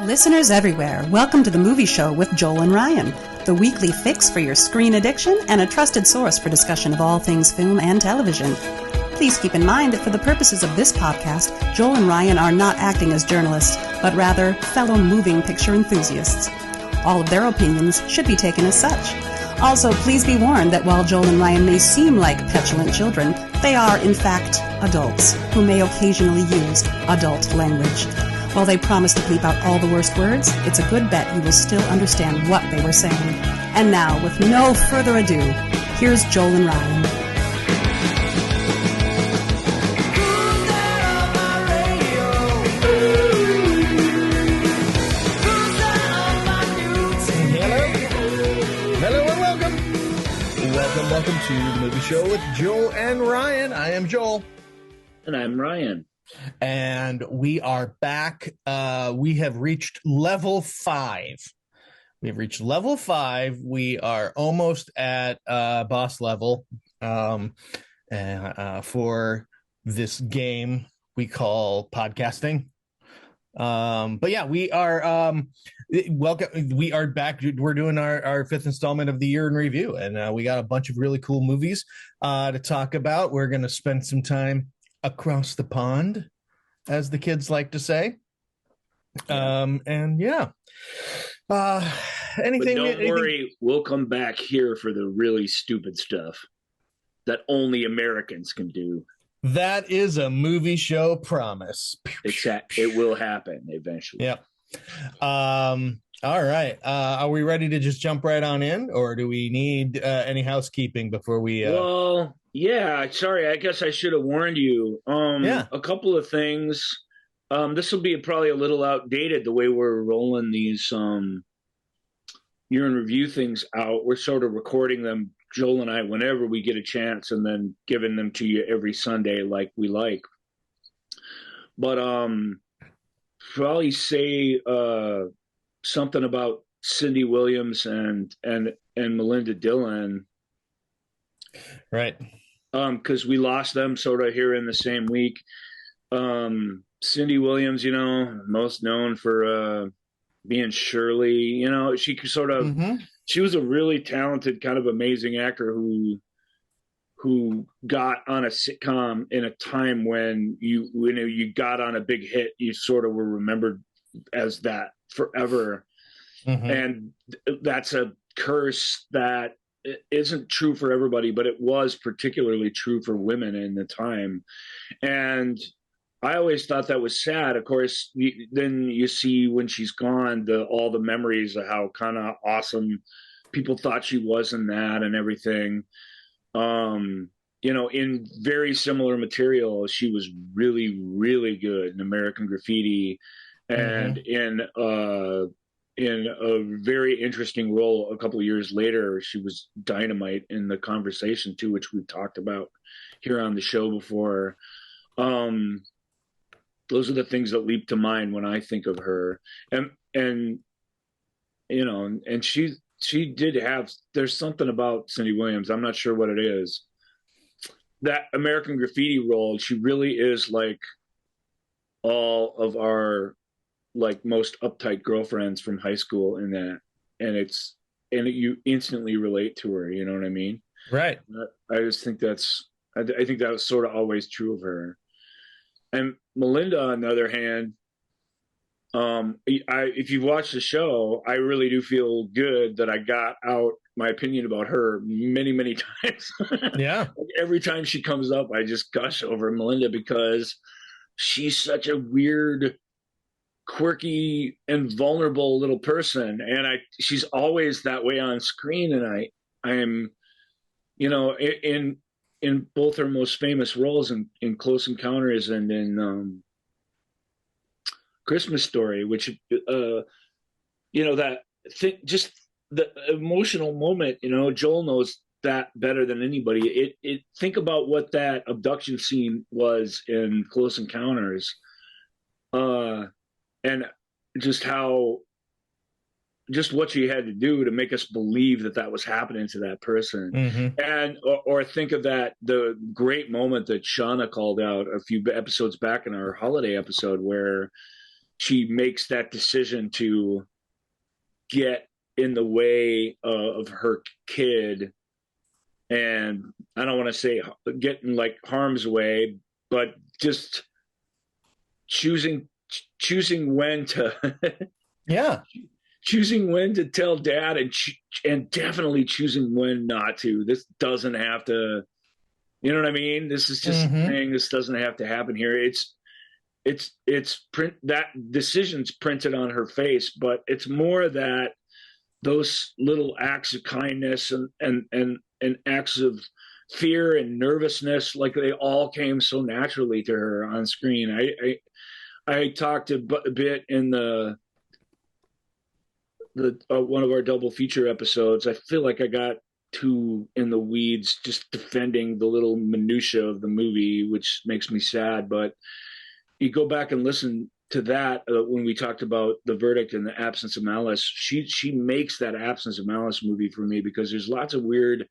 Listeners everywhere, welcome to the Movie Show with Joel and Ryan, the weekly fix for your screen addiction and a trusted source for discussion of all things film and television. Please keep in mind that for the purposes of this podcast, Joel and Ryan are not acting as journalists, but rather fellow moving picture enthusiasts. All of their opinions should be taken as such. Also, please be warned that while Joel and Ryan may seem like petulant children, they are, in fact, adults who may occasionally use adult language. While they promise to bleep out all the worst words, it's a good bet you will still understand what they were saying. And now, with no further ado, here's Joel and Ryan. Hello and welcome. Welcome to the Movie Show with Joel and Ryan. I am Joel. And I'm Ryan. And we are back. We have reached level 5. We've reached level 5. We are almost at boss level for this game we call podcasting. But yeah, we are welcome. We are back. We're doing our 5th installment of the year in review, and we got a bunch of really cool movies to talk about. We're going to spend some time across the pond, as the kids like to say. And yeah. Anything? But don't worry, we'll come back here for the really stupid stuff that only Americans can do. That is a movie show promise. It will happen eventually. Yep. All right. Are we ready to just jump right on in, or do we need any housekeeping before we? Well, yeah. Sorry, I guess I should have warned you. A couple of things. This will be probably a little outdated the way we're rolling these year in review things out. We're sort of recording them, Joel and I, whenever we get a chance, and then giving them to you every Sunday like we like. But probably say something about Cindy Williams and Melinda Dillon. Right. Because we lost them sort of here in the same week. Cindy Williams, most known for being Shirley. She sort of she was a really talented, kind of amazing actor who got on a sitcom in a time when you got on a big hit, you sort of were remembered as that forever. And that's a curse that isn't true for everybody, but it was particularly true for women in the time. And I always thought that was sad. Of course, then you see when she's gone, all the memories of how kind of awesome people thought she was in that and everything. In very similar material, she was really, really good in American Graffiti, and in a very interesting role a couple of years later, she was dynamite in The Conversation too, which we've talked about here on the show before. Those are the things that leap to mind when I think of her. And she did have, there's something about Cindy Williams, I'm not sure what it is. That American Graffiti role, she really is like all of our most uptight girlfriends from high school in that. And you instantly relate to her, you know what I mean? Right. I just think I think that was sort of always true of her. And Melinda, on the other hand, if you've watched the show, I really do feel good that I got out my opinion about her many, many times. Yeah. Every time she comes up, I just gush over Melinda because she's such a weird, quirky, and vulnerable little person. And she's always that way on screen. And I am, in both her most famous roles in Close Encounters and in Christmas Story, which just the emotional moment, Joel knows that better than anybody. Think about what that abduction scene was in Close Encounters, and just what she had to do to make us believe that was happening to that person. And or think of the great moment that Shauna called out a few episodes back in our holiday episode, where she makes that decision to get in the way of her kid. And I don't want to say get in like harm's way, but just choosing when to Yeah. choosing when to tell dad, and definitely choosing when not to. This doesn't have to, you know what I mean? This is just a thing. This doesn't have to happen here. It's print, that decision's printed on her face, but it's more that those little acts of kindness and acts of fear and nervousness, like they all came so naturally to her on screen. I talked a bit in the one of our double feature episodes. I feel like I got too in the weeds just defending the little minutia of the movie, which makes me sad. But you go back and listen to that when we talked about the verdict and the absence of malice. She makes that absence of malice movie for me, because there's lots of weird,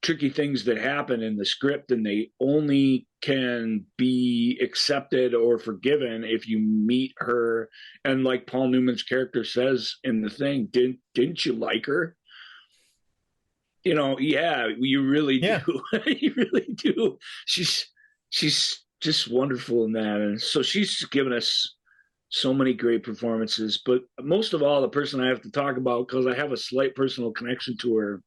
tricky things that happen in the script, and they only can be accepted or forgiven if you meet her. And like Paul Newman's character says in the thing, didn't you like her? You know, yeah, you really do. You really do. She's just wonderful in that. And so she's given us so many great performances. But most of all, the person I have to talk about, because I have a slight personal connection to her,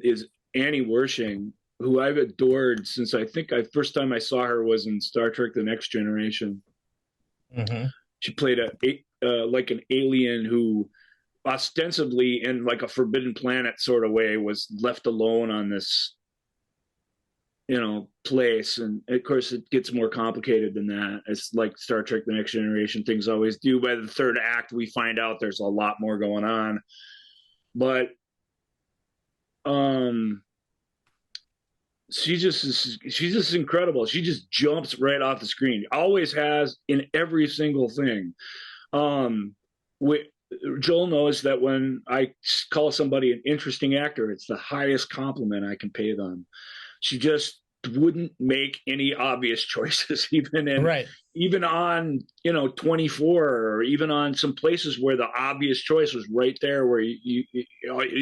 is Annie Wershing, who I've adored since I think first time I saw her was in Star Trek: The Next Generation. She played like an alien who ostensibly in like a forbidden planet sort of way was left alone on this, you know, place. And of course it gets more complicated than that. It's like Star Trek: The Next Generation, things always do. By the third act we find out there's a lot more going on. But she's just incredible. She just jumps right off the screen. Always has, in every single thing. Joel knows that when I call somebody an interesting actor, it's the highest compliment I can pay them. She just wouldn't make any obvious choices, even on, you know, 24, or even on some places where the obvious choice was right there, where you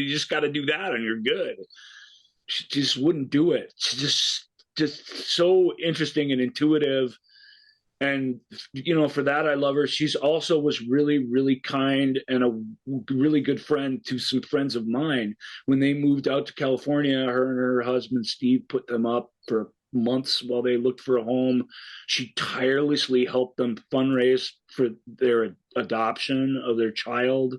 just got to do that and you're good. She just wouldn't do it. She's just so interesting and intuitive. And, you know, for that, I love her. She's also was really, really kind and a really good friend to some friends of mine. When they moved out to California, her and her husband, Steve, put them up for months while they looked for a home. She tirelessly helped them fundraise for their adoption of their child.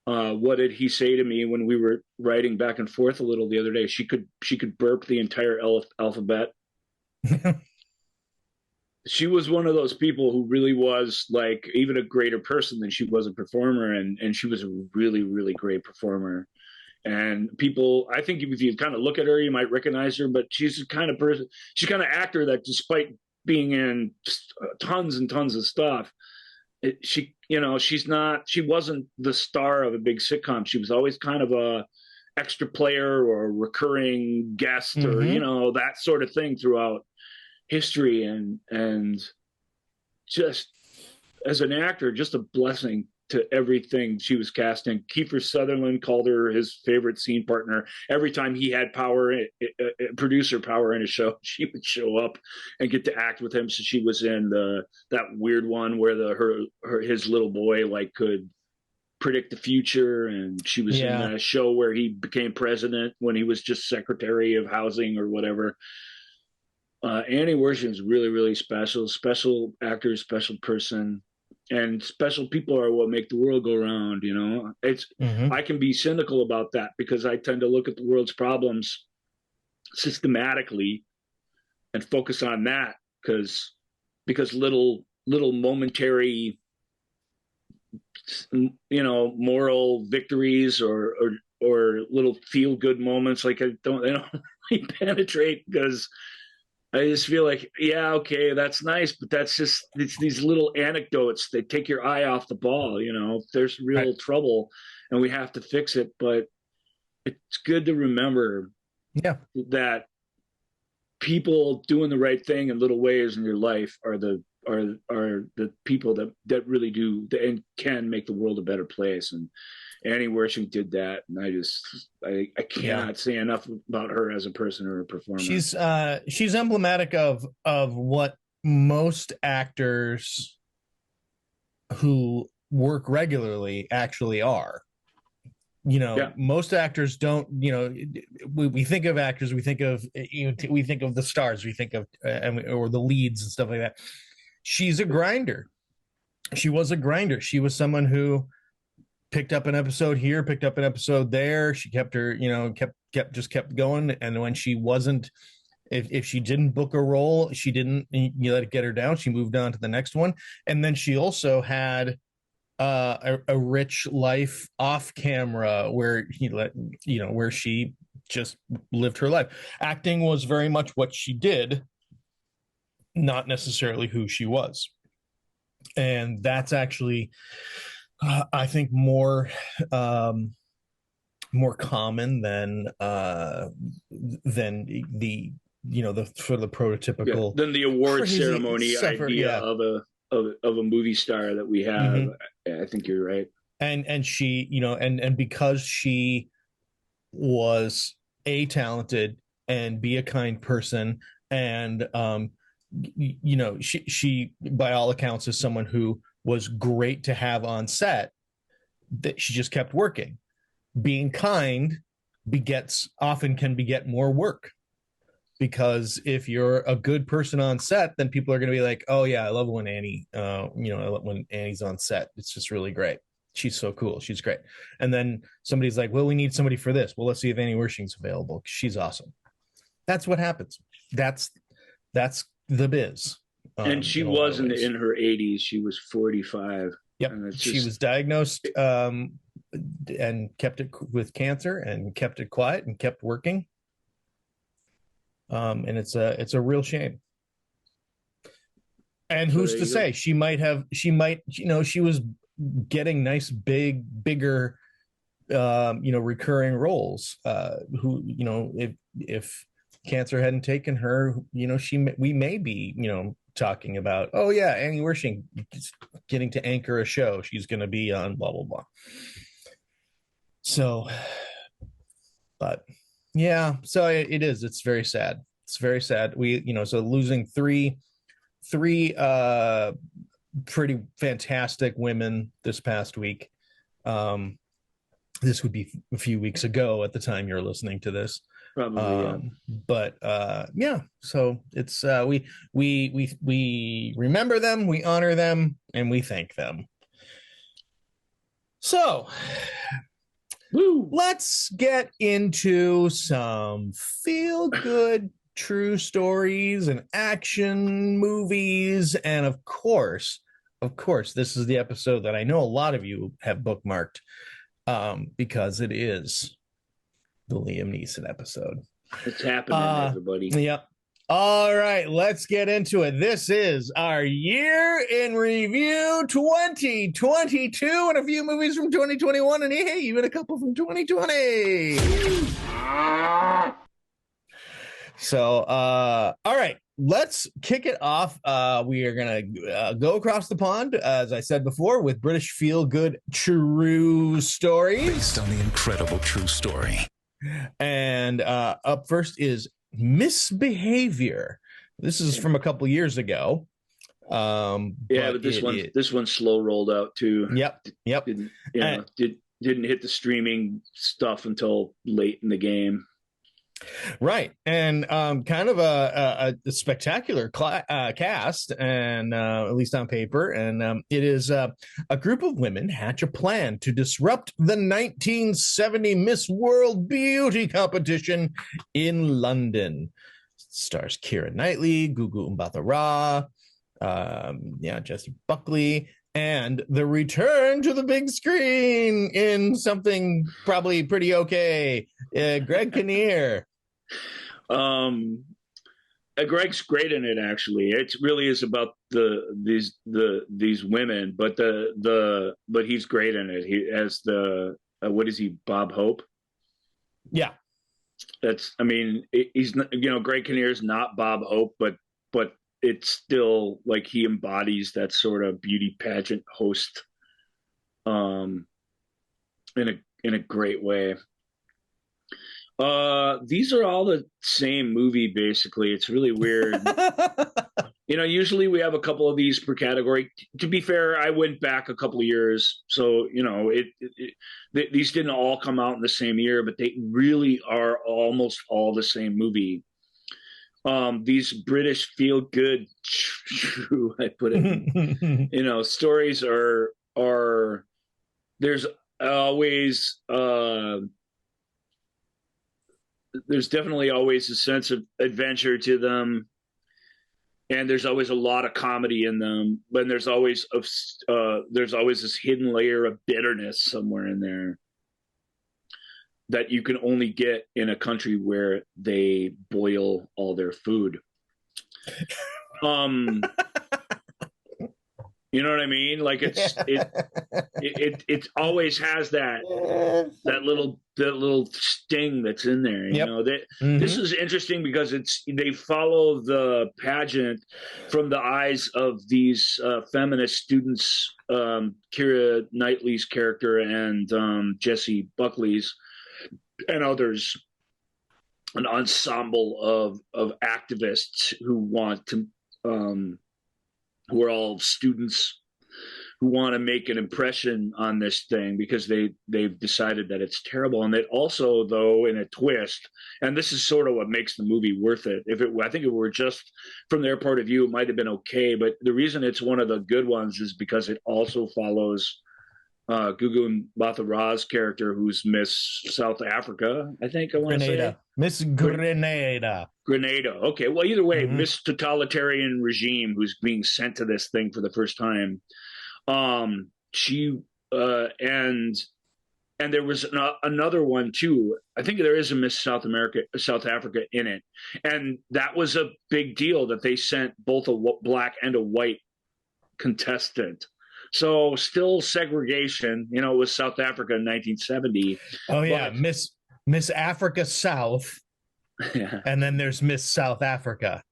What did he say to me when we were writing back and forth a little the other day? She could burp the entire alphabet. She was one of those people who really was like even a greater person than she was a performer, and she was a really, really great performer. And people, I think if you kind of look at her, you might recognize her, but she's the kind of person, she's kind of actor that despite being in tons and tons of stuff, she wasn't the star of a big sitcom. She was always kind of a extra player or a recurring guest, or, you know, that sort of thing throughout history. And just as an actor, just a blessing to everything she was casting. Kiefer Sutherland called her his favorite scene partner. Every time he had producer power in a show, she would show up and get to act with him. So she was in that weird one where his little boy like could predict the future, and she was in a show where he became president when he was just Secretary of Housing or whatever. Annie Wershing is really, really special actor, special person. And special people are what make the world go round, you know. I can be cynical about that because I tend to look at the world's problems systematically and focus on that because little momentary, you know, moral victories or little feel good moments, like they don't really penetrate, because I just feel like, yeah, okay, that's nice, but it's these little anecdotes that take your eye off the ball. You know, there's real trouble and we have to fix it, but it's good to remember that people doing the right thing in little ways in your life are the are the people that really do and can make the world a better place. And Annie Wersching did that, and I cannot say enough about her as a person or a performer. She's emblematic of what most actors who work regularly actually are. Most actors don't. We think of actors, we think of the stars, we think of or the leads and stuff like that. She's a grinder. She was a grinder. She was someone who picked up an episode here, picked up an episode there. She kept kept going. And when she wasn't, if she didn't book a role, she didn't let it get her down. She moved on to the next one. And then she also had a rich life off camera where where she just lived her life. Acting was very much what she did, not necessarily who she was. And that's actually, I think, more common than the sort of the prototypical than the award ceremony idea of a movie star that we have. Mm-hmm. I think you're right. And she, and because she was talented and be a kind person, and she by all accounts is someone who was great to have on set, that she just kept working. Being kind often can beget more work, because if you're a good person on set, then people are going to be like, oh yeah, I love when Annie, I love when Annie's on set. It's just really great. She's so cool. She's great. And then somebody's like, well, we need somebody for this. Well, let's see if Annie Wersching's available. She's awesome. That's what happens. That's the biz. And she wasn't in her 80s. She was 45. Yep. She was diagnosed and kept it with cancer and kept it quiet and kept working. And it's a real shame. And who's to say she was getting nice, bigger, recurring roles. If cancer hadn't taken her, we may be, talking about, oh yeah, Annie Wersching getting to anchor a show. She's going to be on blah, blah, blah. So, but yeah, so it is. It's very sad. It's very sad. So losing three pretty fantastic women this past week. This would be a few weeks ago at the time you're listening to this. Probably, but so it's we remember them, we honor them, and we thank them. So let's get into some feel-good true stories and action movies. And of course, this is the episode that I know a lot of you have bookmarked, because it is the Liam Neeson episode. It's happening, everybody. Yep. All right, let's get into it. This is our year in review 2022, and a few movies from 2021, and hey, even a couple from 2020. So, all right, let's kick it off. We are going to go across the pond, as I said before, with British feel-good true stories. Based on the incredible true story. And up first is Misbehavior. This is from a couple years ago. But this one slow rolled out too. Yep. Didn't hit the streaming stuff until late in the game. Right. And kind of a spectacular cast, and at least on paper. And it is a group of women hatch a plan to disrupt the 1970 Miss World Beauty competition in London. Stars Keira Knightley, Gugu Mbatha-Raw, Jessie Buckley, and the return to the big screen in something probably pretty okay, Greg Kinnear. Greg's great in it. Actually, it really is about these women, but he's great in it. He as what is he? Bob Hope. Yeah, he's Greg Kinnear is not Bob Hope, but it's still like he embodies that sort of beauty pageant host in a great way. These are all the same movie basically. It's really weird. Usually we have a couple of these per category. To be fair, I went back a couple of years, so these didn't all come out in the same year, but they really are almost all the same movie. These British feel good, I put it. Stories are there's always there's definitely always a sense of adventure to them. And there's always a lot of comedy in them, but there's always this hidden layer of bitterness somewhere in there that you can only get in a country where they boil all their food. You know what I mean? Like it always has that little sting that's in there. This is interesting because they follow the pageant from the eyes of these feminist students, Keira Knightley's character and Jessie Buckley's and others, an ensemble of activists who want to. Who are all students who want to make an impression on this thing because they've decided that it's terrible. And that also, though, in a twist, and this is sort of what makes the movie worth it. I think if it were just from their point of view, it might have been okay. But the reason it's one of the good ones is because it also follows Gugu Mbatha-Raw's character, who's Miss South Africa, I think I want to say. Miss Grenada. Grenada. Okay. Well, either way, Miss Totalitarian Regime, who's being sent to this thing for the first time. She and there was another one too. I think there is a Miss South Africa in it, and that was a big deal that they sent both a black and a white contestant. So still segregation. It was South Africa in 1970. Oh yeah, Miss Africa South. Yeah. And then there's Miss South Africa.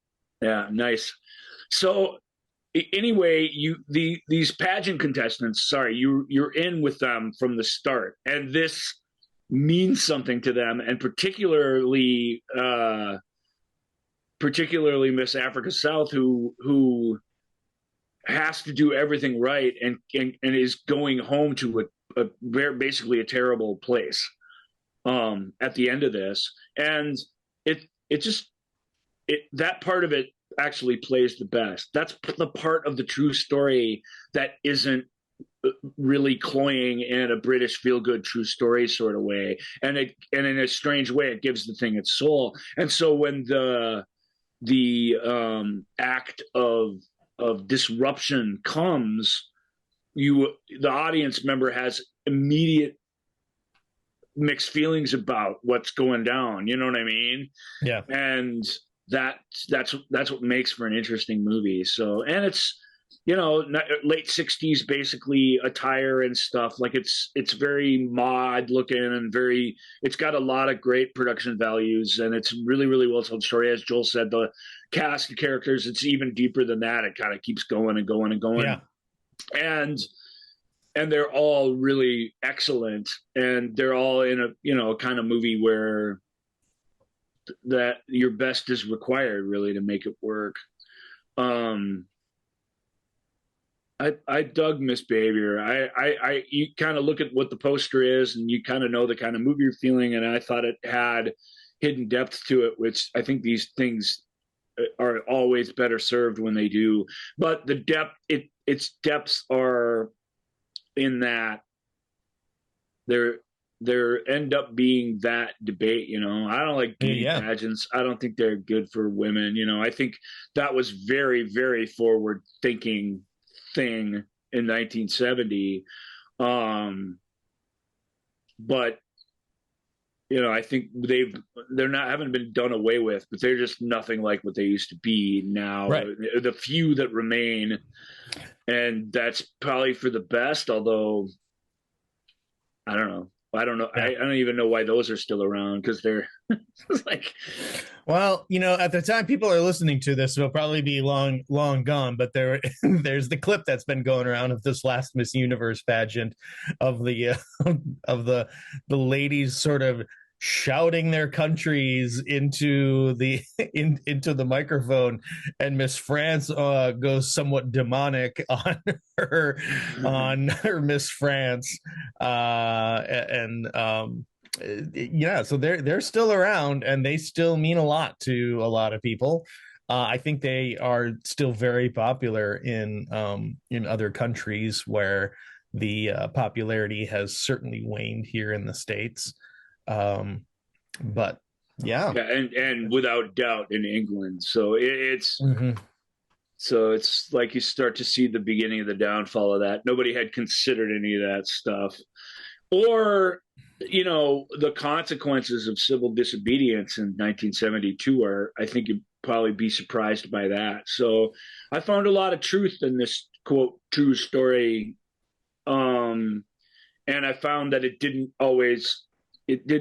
Yeah, nice. So anyway, these pageant contestants, you're in with them from the start, and this means something to them, and particularly Miss Africa South, who has to do everything right and is going home to basically a terrible place at the end of this, and that part of it actually plays the best. That's the part of the true story that isn't really cloying in a British feel-good true story sort of way, and in a strange way it gives the thing its soul. And so when the act of disruption comes, the audience member has immediate mixed feelings about what's going down. You know what I mean? Yeah. And that's what makes for an interesting movie. So, and it's, late 60s basically attire and stuff. Like it's very mod looking and it's got a lot of great production values, and it's really, really well told story. As Joel said, the cast of characters, it's even deeper than that. It kind of keeps going and going and going. Yeah. And they're all really excellent, and they're all in a kind of movie where that your best is required really to make it work. I dug Misbehavior. You kind of look at what the poster is, and you kind of know the kind of movie you're feeling, and I thought it had hidden depth to it, which I think these things are always better served when they do. But the its depths are in that there end up being that debate. I don't like beauty pageants. I don't think they're good for women. I think that was very, very forward thinking thing in 1970. But I think haven't been done away with, but they're just nothing like what they used to be now. Right. The few that remain, and that's probably for the best, although I don't know. I don't know. Yeah. I don't even know why those are still around, because they're like, well, at the time people are listening to this, it'll probably be long gone. But there's the clip that's been going around of this last Miss Universe pageant of the of the ladies sort of shouting their countries into the into the microphone, and Miss France goes somewhat demonic her on her Miss France, yeah, so they're still around, and they still mean a lot to a lot of people. I think they are still very popular in other countries where the popularity has certainly waned here in the States. But yeah, and without doubt in England. So it's so it's like you start to see the beginning of the downfall of that. Nobody had considered any of that stuff, or the consequences of civil disobedience in 1972 are, I think you'd probably be surprised by that. So I found a lot of truth in this quote true story, and I found that it didn't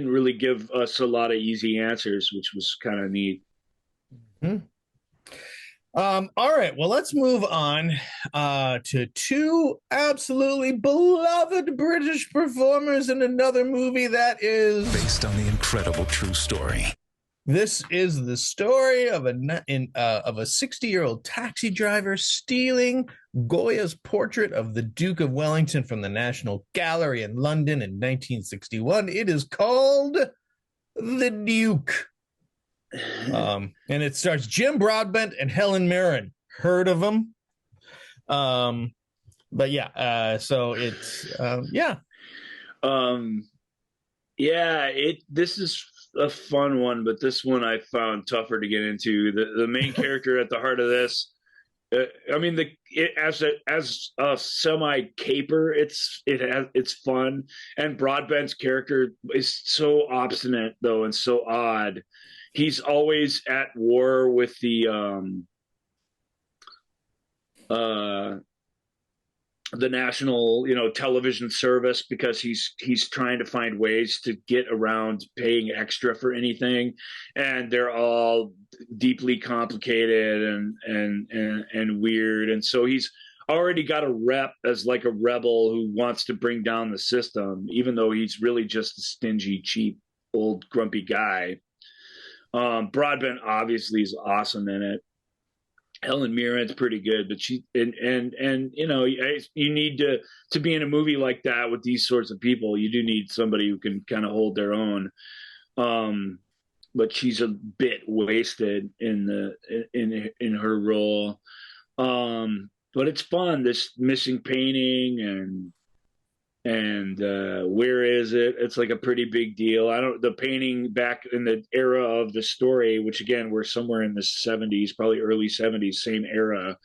really give us a lot of easy answers, which was kind of neat. All right, well, let's move on to two absolutely beloved British performers in another movie that is based on the incredible true story. This is the story of a 60-year-old taxi driver stealing Goya's portrait of the Duke of Wellington from the National Gallery in London in 1961. It is called The Duke. And it stars Jim Broadbent and Helen Mirren. Heard of them? But yeah, so it's This is a fun one, but this one I found tougher to get into. The main character at the heart of this, as a semi caper, it's fun, and Broadbent's character is so obstinate though, and so odd. He's always at war with the national, television service, because he's trying to find ways to get around paying extra for anything, and they're all deeply complicated and weird, and so he's already got a rep as like a rebel who wants to bring down the system, even though he's really just a stingy, cheap, old, grumpy guy. Broadbent obviously is awesome in it. Helen Mirren's pretty good, but she and you need to be in a movie like that with these sorts of people. You do need somebody who can kind of hold their own. But she's a bit wasted in her role. But it's fun. This missing painting and where is it? It's like a pretty big deal. The painting back in the era of the story, which again, we're somewhere in the 70s, probably early 70s, same era,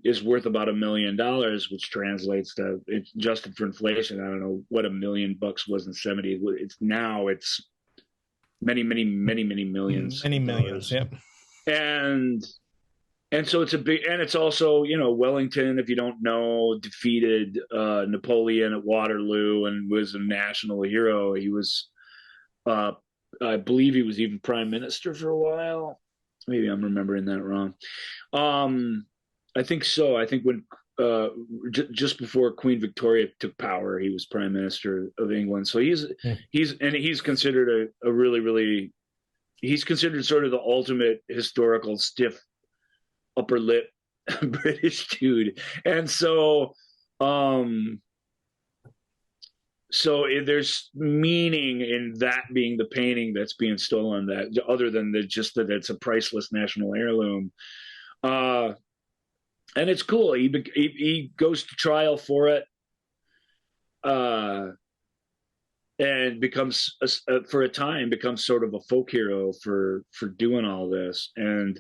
is worth about $1 million, which translates to, it's adjusted for inflation. I don't know what $1 million was in 70. It's many millions. Many millions. Yep. And so it's and it's also, Wellington, if you don't know, defeated Napoleon at Waterloo and was a national hero. He was, I believe he was even prime minister for a while. Maybe I'm remembering that wrong. I think so. I think when just before Queen Victoria took power, he was prime minister of England. So he's considered a really, really, he's considered sort of the ultimate historical stiff upper lip British dude. And so there's meaning in that being the painting that's being stolen, that other than just that it's a priceless national heirloom. And it's cool. He goes to trial for it, and becomes for a time sort of a folk hero for doing all this. And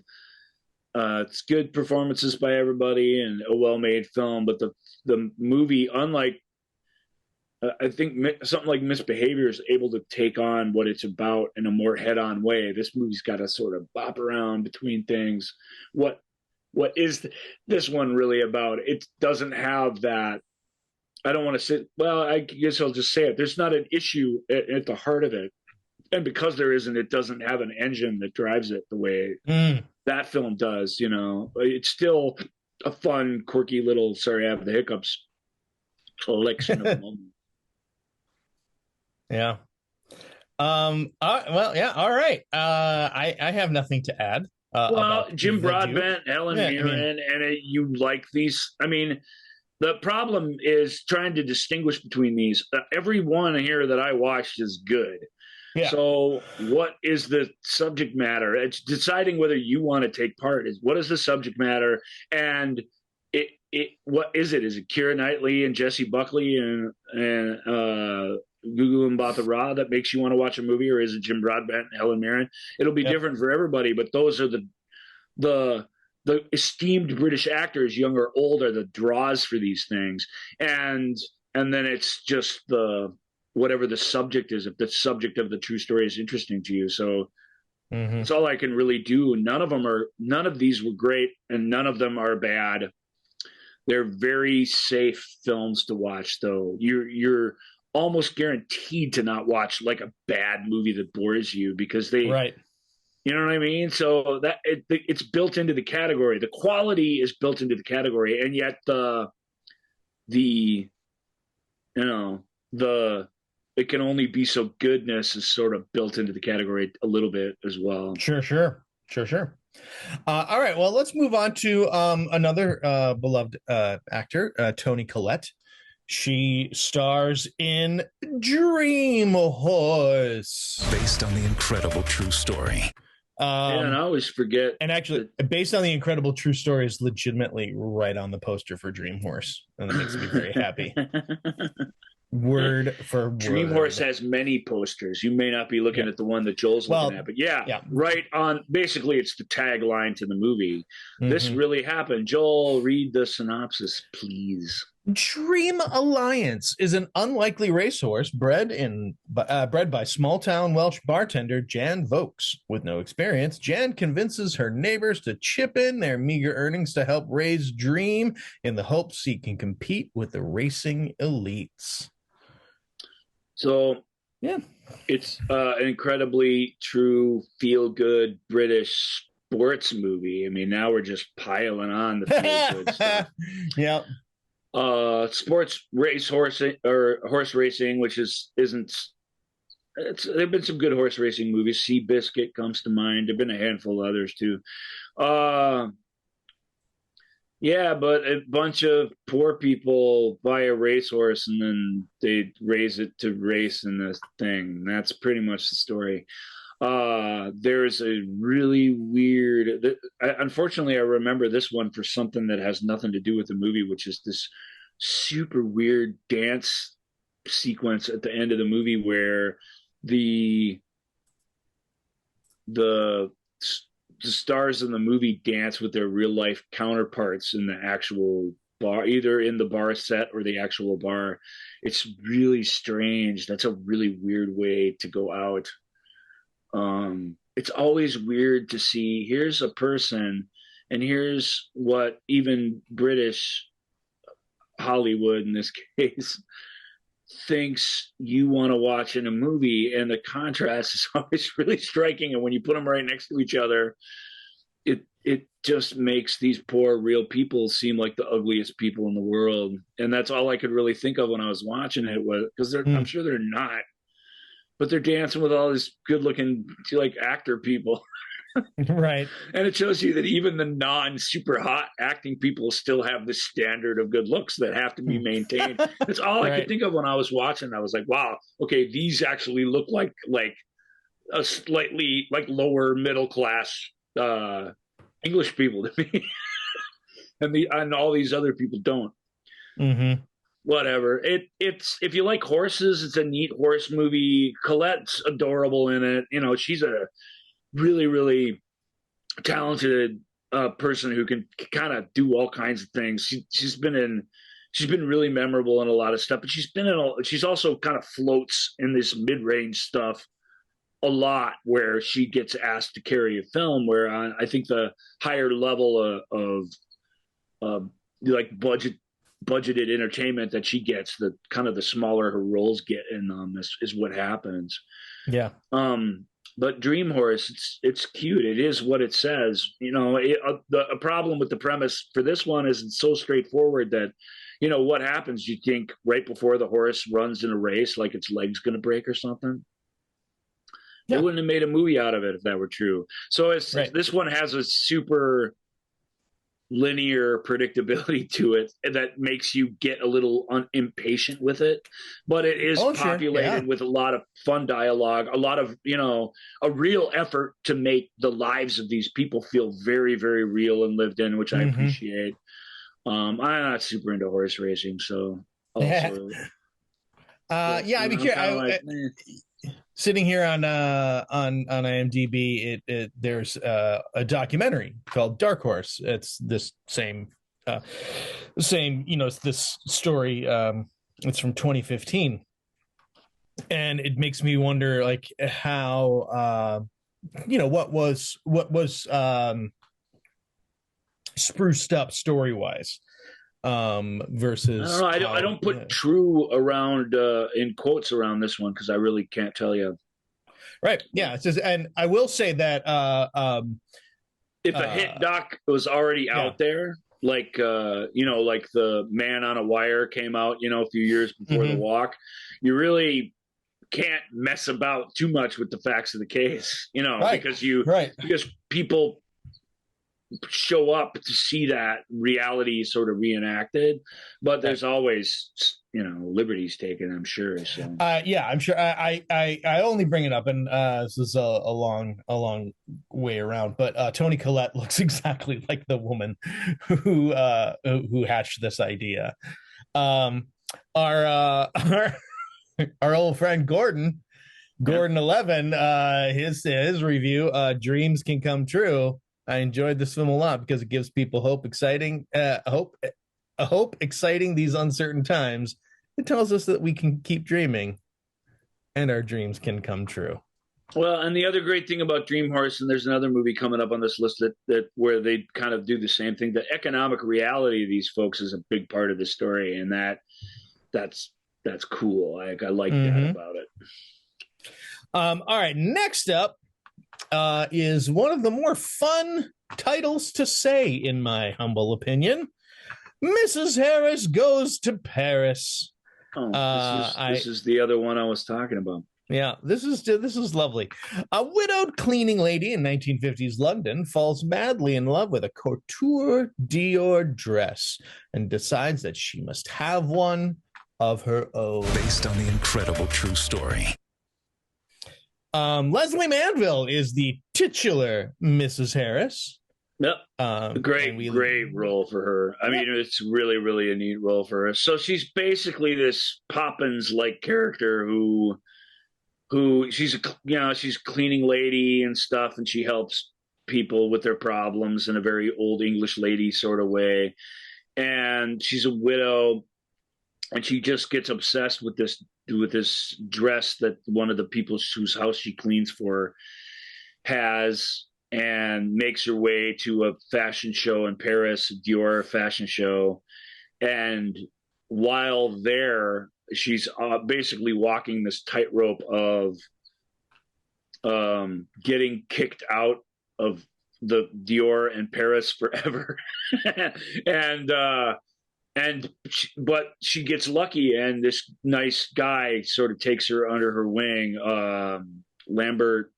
it's good performances by everybody and a well-made film, but the movie, unlike I think something like Misbehavior, is able to take on what it's about in a more head-on way. This movie's got to sort of bop around between things. What is this one really about? It doesn't have that I don't want to say, well, I guess I'll just say it. There's not an issue at the heart of it. And because there isn't, it doesn't have an engine that drives it the way that film does. You know, it's still a fun, quirky little, sorry, I have the hiccups collection of the moment. Yeah. Well, yeah. All right. I have nothing to add. Well, About Jim the Broadbent, Helen Mirren, and you like these. I mean, the problem is trying to distinguish between these. Every one here that I watched is good. Yeah. So, what is the subject matter? It's deciding whether you want to take part. Is what is the subject matter, and what is it? Is it Keira Knightley and Jesse Buckley and Gugu Mbatha-Raw that makes you want to watch a movie, or is it Jim Broadbent and Helen Mirren? It'll be different for everybody, but those are the esteemed British actors, young or old, are the draws for these things, and then it's just the whatever the subject is. If the subject of the true story is interesting to you, so that's all I can really do. None of these were great, and none of them are bad. They're very safe films to watch, though. You're almost guaranteed to not watch like a bad movie that bores you because they, right. You know what I mean? So that it's built into the category. The quality is built into the category, and yet it can only be so goodness is sort of built into the category a little bit as well. Sure. All right. Well, let's move on to another beloved actor, Toni Collette. She stars in Dream Horse, based on the incredible true story. And I always forget. And actually, based on the incredible true story, is legitimately right on the poster for Dream Horse, and that makes me very happy. Word for word. Dream Horse has many posters. You may not be looking at the one that Joel's looking at, but right on. Basically, it's the tagline to the movie. This really happened. Joel, read the synopsis, please. Dream Alliance is an unlikely racehorse bred by small-town Welsh bartender Jan Vokes. With no experience, Jan convinces her neighbors to chip in their meager earnings to help raise Dream in the hopes he can compete with the racing elites. So, yeah, it's an incredibly true, feel-good British sports movie. I mean, now we're just piling on the feel-good stuff. Yeah. Sports horse racing, which there've been some good horse racing movies. Seabiscuit comes to mind. There've been a handful of others too. Yeah, but a bunch of poor people buy a racehorse and then they raise it to race in this thing. That's pretty much the story. There's a really weird, unfortunately, I remember this one for something that has nothing to do with the movie, which is this super weird dance sequence at the end of the movie where the stars in the movie dance with their real life counterparts in the actual bar, either in the bar set or the actual bar. It's really strange. That's a really weird way to go out. It's always weird to see here's a person and here's what even British Hollywood in this case thinks you want to watch in a movie, and the contrast is always really striking. And when you put them right next to each other, it just makes these poor real people seem like the ugliest people in the world. And that's all I could really think of when I was watching it, was because I'm sure they're not, but they're dancing with all these good looking like actor people. Right. And it shows you that even the non super hot acting people still have the standard of good looks that have to be maintained. That's all I could think of when I was watching. I was like, wow, okay, these actually look like a slightly like lower middle class English people to me. and all these other people don't. Mm-hmm. Whatever. It's if you like horses, it's a neat horse movie. Colette's adorable in it. You know, she's a really, really talented person who can kind of do all kinds of things. She's been really memorable in a lot of stuff, but she's also kind of floats in this mid-range stuff a lot, where she gets asked to carry a film, where I think the higher level of like budget budgeted entertainment that she gets, the kind of the smaller her roles get in them is what happens. Yeah. But Dream Horse, it's cute. It is what it says. You know, a problem with the premise for this one is it's so straightforward that, you know, what happens? You think right before the horse runs in a race, like its leg's going to break or something. Yeah. They wouldn't have made a movie out of it if that were true. So this one has a super linear predictability to it that makes you get a little impatient with it, but it is populated with a lot of fun dialogue, a lot of, you know, a real effort to make the lives of these people feel very, very real and lived in, which I appreciate. I'm not super into horse racing, so also I mean, sitting here on IMDb, there's a documentary called Dark Horse. It's this same, you know, it's this story. It's from 2015, and it makes me wonder, like, how, you know, what was spruced up story wise. Versus I don't put true around in quotes around this one because I really can't tell you. Right. Yeah. It's just, and I will say that if a hit doc was already out there, like you know, like the Man on a Wire came out, you know, a few years before The Walk, you really can't mess about too much with the facts of the case, you know, because people show up to see that reality sort of reenacted, but there's always, you know, liberties taken, I'm sure. So I'm sure. I only bring it up, and this is a long way around, but Toni Collette looks exactly like the woman who hatched this idea. Our old friend Gordon 11, his review, Dreams Can Come True. I enjoyed this film a lot because it gives people hope, exciting these uncertain times. It tells us that we can keep dreaming and our dreams can come true. Well, and the other great thing about Dream Horse, and there's another movie coming up on this list that where they kind of do the same thing. The economic reality of these folks is a big part of the story, and that's cool. I like that about it. All right, next up is one of the more fun titles to say, in my humble opinion. Mrs. Harris Goes to Paris. This is the other one I was talking about. Yeah, this is lovely. A widowed cleaning lady in 1950s London falls madly in love with a couture Dior dress and decides that she must have one of her own. Based on the incredible true story. Leslie Manville is the titular Mrs. Harris. Yep. Great role for her. I mean, it's really, really a neat role for her. So she's basically this Poppins-like character who she's she's a cleaning lady and stuff, and she helps people with their problems in a very old English lady sort of way. And she's a widow, and she just gets obsessed with this dress that one of the people whose house she cleans for has, and makes her way to a fashion show in Paris, a Dior fashion show. And while there, she's basically walking this tightrope of getting kicked out of the Dior and Paris forever. But she gets lucky, and this nice guy sort of takes her under her wing. Lambert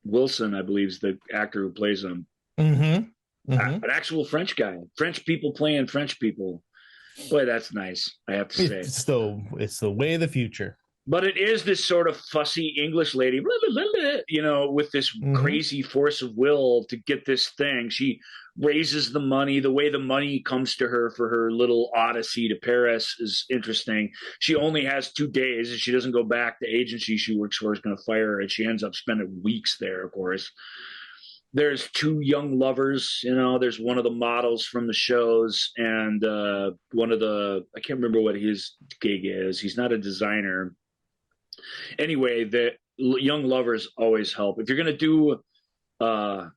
Wilson, I believe, is the actor who plays him. An actual French guy. French people playing French people. Boy, that's nice, I have to say. It's the way of the future. But it is this sort of fussy English lady, you know, with this crazy force of will to get this thing. She raises the money. The way the money comes to her for her little odyssey to Paris is interesting. She only has 2 days, and she doesn't go back. The agency she works for is going to fire her, and she ends up spending weeks there, of course. There's 2 young lovers, you know, there's one of the models from the shows, and one of the, I can't remember what his gig is. He's not a designer. Anyway, the young lovers always help. If you're going to do, I'm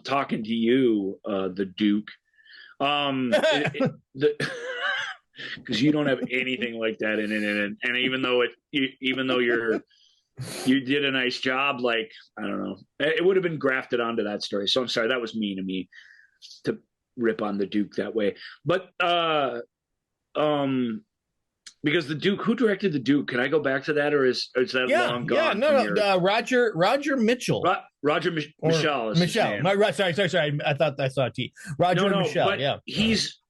talking to you, the Duke. because you don't have anything like that in it. And even though you did a nice job, like, I don't know, it would have been grafted onto that story. So I'm sorry, that was mean of me to rip on the Duke that way. But because the Duke, who directed the Duke? Can I go back to that, or is that long gone? No. Roger Mitchell. Roger Michelle. Michelle. Sorry. I thought I saw a T. Roger Michelle. But yeah.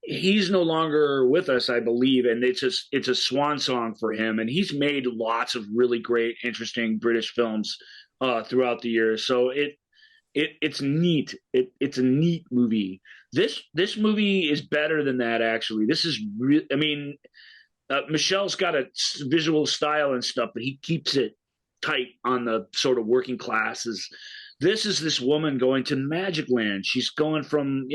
He's no longer with us, I believe, and it's a swan song for him. And he's made lots of really great, interesting British films throughout the years. So it's neat. It's a neat movie. This movie is better than that, actually. This is I mean, Michelle's got a visual style and stuff, but he keeps it tight on the sort of working classes. This is this woman going to Magic Land. She's going from,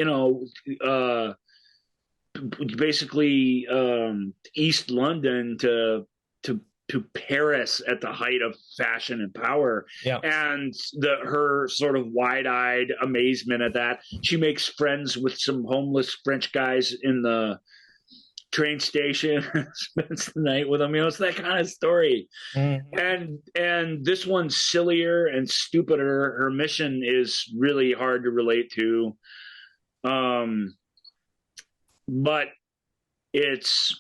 basically East London to Paris at the height of fashion and power. Yeah. And her sort of wide-eyed amazement at that. She makes friends with some homeless French guys in the train station, spends the night with them. It's that kind of story. Mm-hmm. And this one's sillier and stupider. Her mission is really hard to relate to. But it's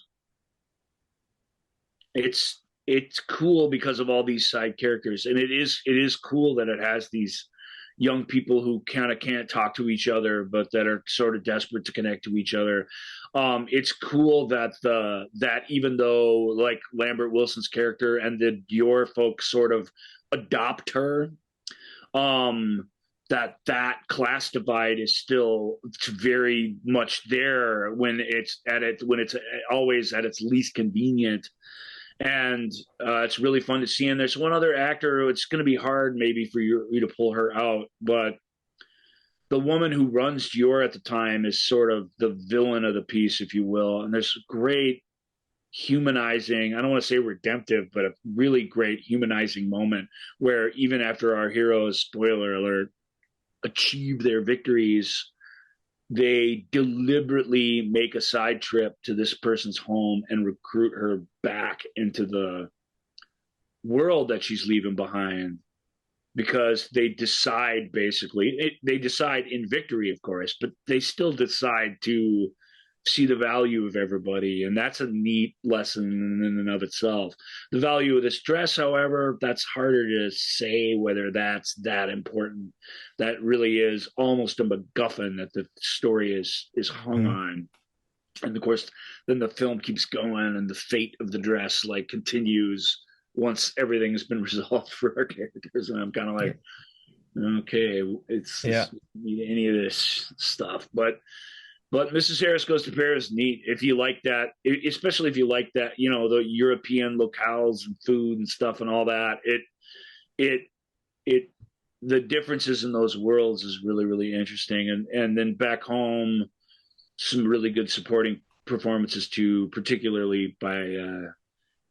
cool because of all these side characters. And it is cool that it has these young people who kind of can't talk to each other, but that are sort of desperate to connect to each other. It's cool that even though, like, Lambert Wilson's character and the Dior folks sort of adopt her, that class divide is still very much there when it's always at its least convenient. And it's really fun to see. And there's one other actor. It's going to be hard maybe for you to pull her out, but the woman who runs Dior at the time is sort of the villain of the piece, if you will. And there's great humanizing, I don't want to say redemptive, but a really great humanizing moment where even after our heroes, spoiler alert, achieve their victories, they deliberately make a side trip to this person's home and recruit her back into the world that she's leaving behind, because they decide they decide in victory, of course, but they still decide to see the value of everybody. And that's a neat lesson in and of itself. The value of this dress, however, that's harder to say whether that's that important. That really is almost a MacGuffin that the story is hung on. And of course, then the film keeps going and the fate of the dress continues once everything's been resolved for our characters. And I'm kind of like, okay, it's any of this stuff. But Mrs. Harris Goes to Paris, neat. If you like that, especially if you like that, the European locales and food and stuff and all that, the differences in those worlds is really, really interesting. And then back home, some really good supporting performances too, particularly by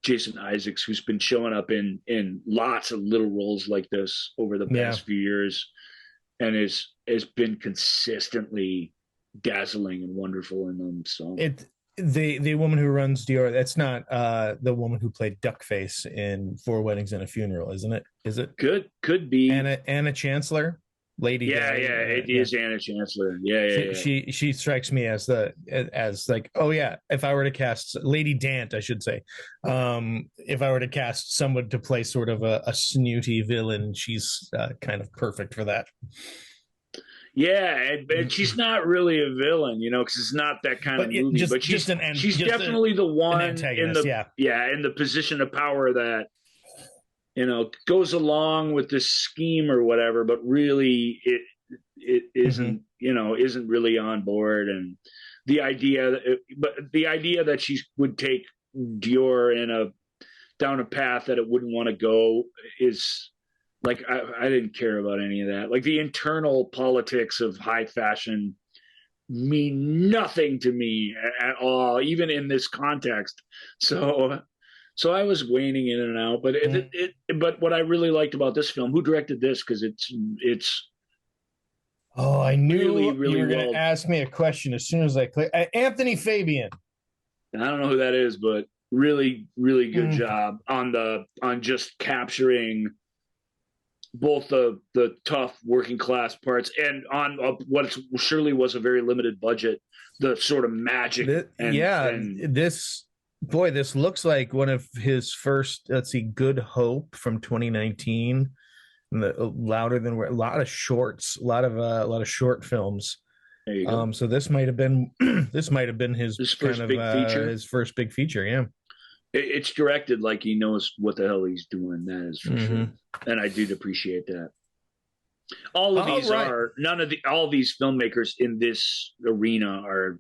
Jason Isaacs, who's been showing up in lots of little roles like this over the past few years, and has been consistently dazzling and wonderful in them. So the woman who runs Dior, that's not the woman who played Duckface in Four Weddings and a Funeral, isn't it? Is it? Could be Anna Chancellor, Lady. It is Anna Chancellor. She strikes me as like, oh yeah, if I were to cast Lady Dant, I should say, if I were to cast someone to play sort of a snooty villain, she's kind of perfect for that. Yeah, and she's not really a villain, because it's not that kind of movie. But she's definitely the one in the position of power that goes along with this scheme or whatever, but really it isn't isn't really on board. And the idea that she would take Dior down a path that it wouldn't want to go is. Like, I didn't care about any of that. Like, the internal politics of high fashion mean nothing to me at all, even in this context. So I was waning in and out. But but what I really liked about this film, who directed this? Because it's. Oh, I knew really, really you were going to ask me a question as soon as I clicked. Anthony Fabian. I don't know who that is, but really, really good job on just capturing both the tough working class parts and on what surely was a very limited budget, the sort of magic. This looks like one of his first, let's see, Good Hope from 2019. And Louder Than Words, a lot of shorts, a lot of short films. There you go. So this might have been his first big feature. His first big feature. Yeah, it's directed like he knows what the hell he's doing. That is for sure, and I do appreciate that. All of these all these filmmakers in this arena are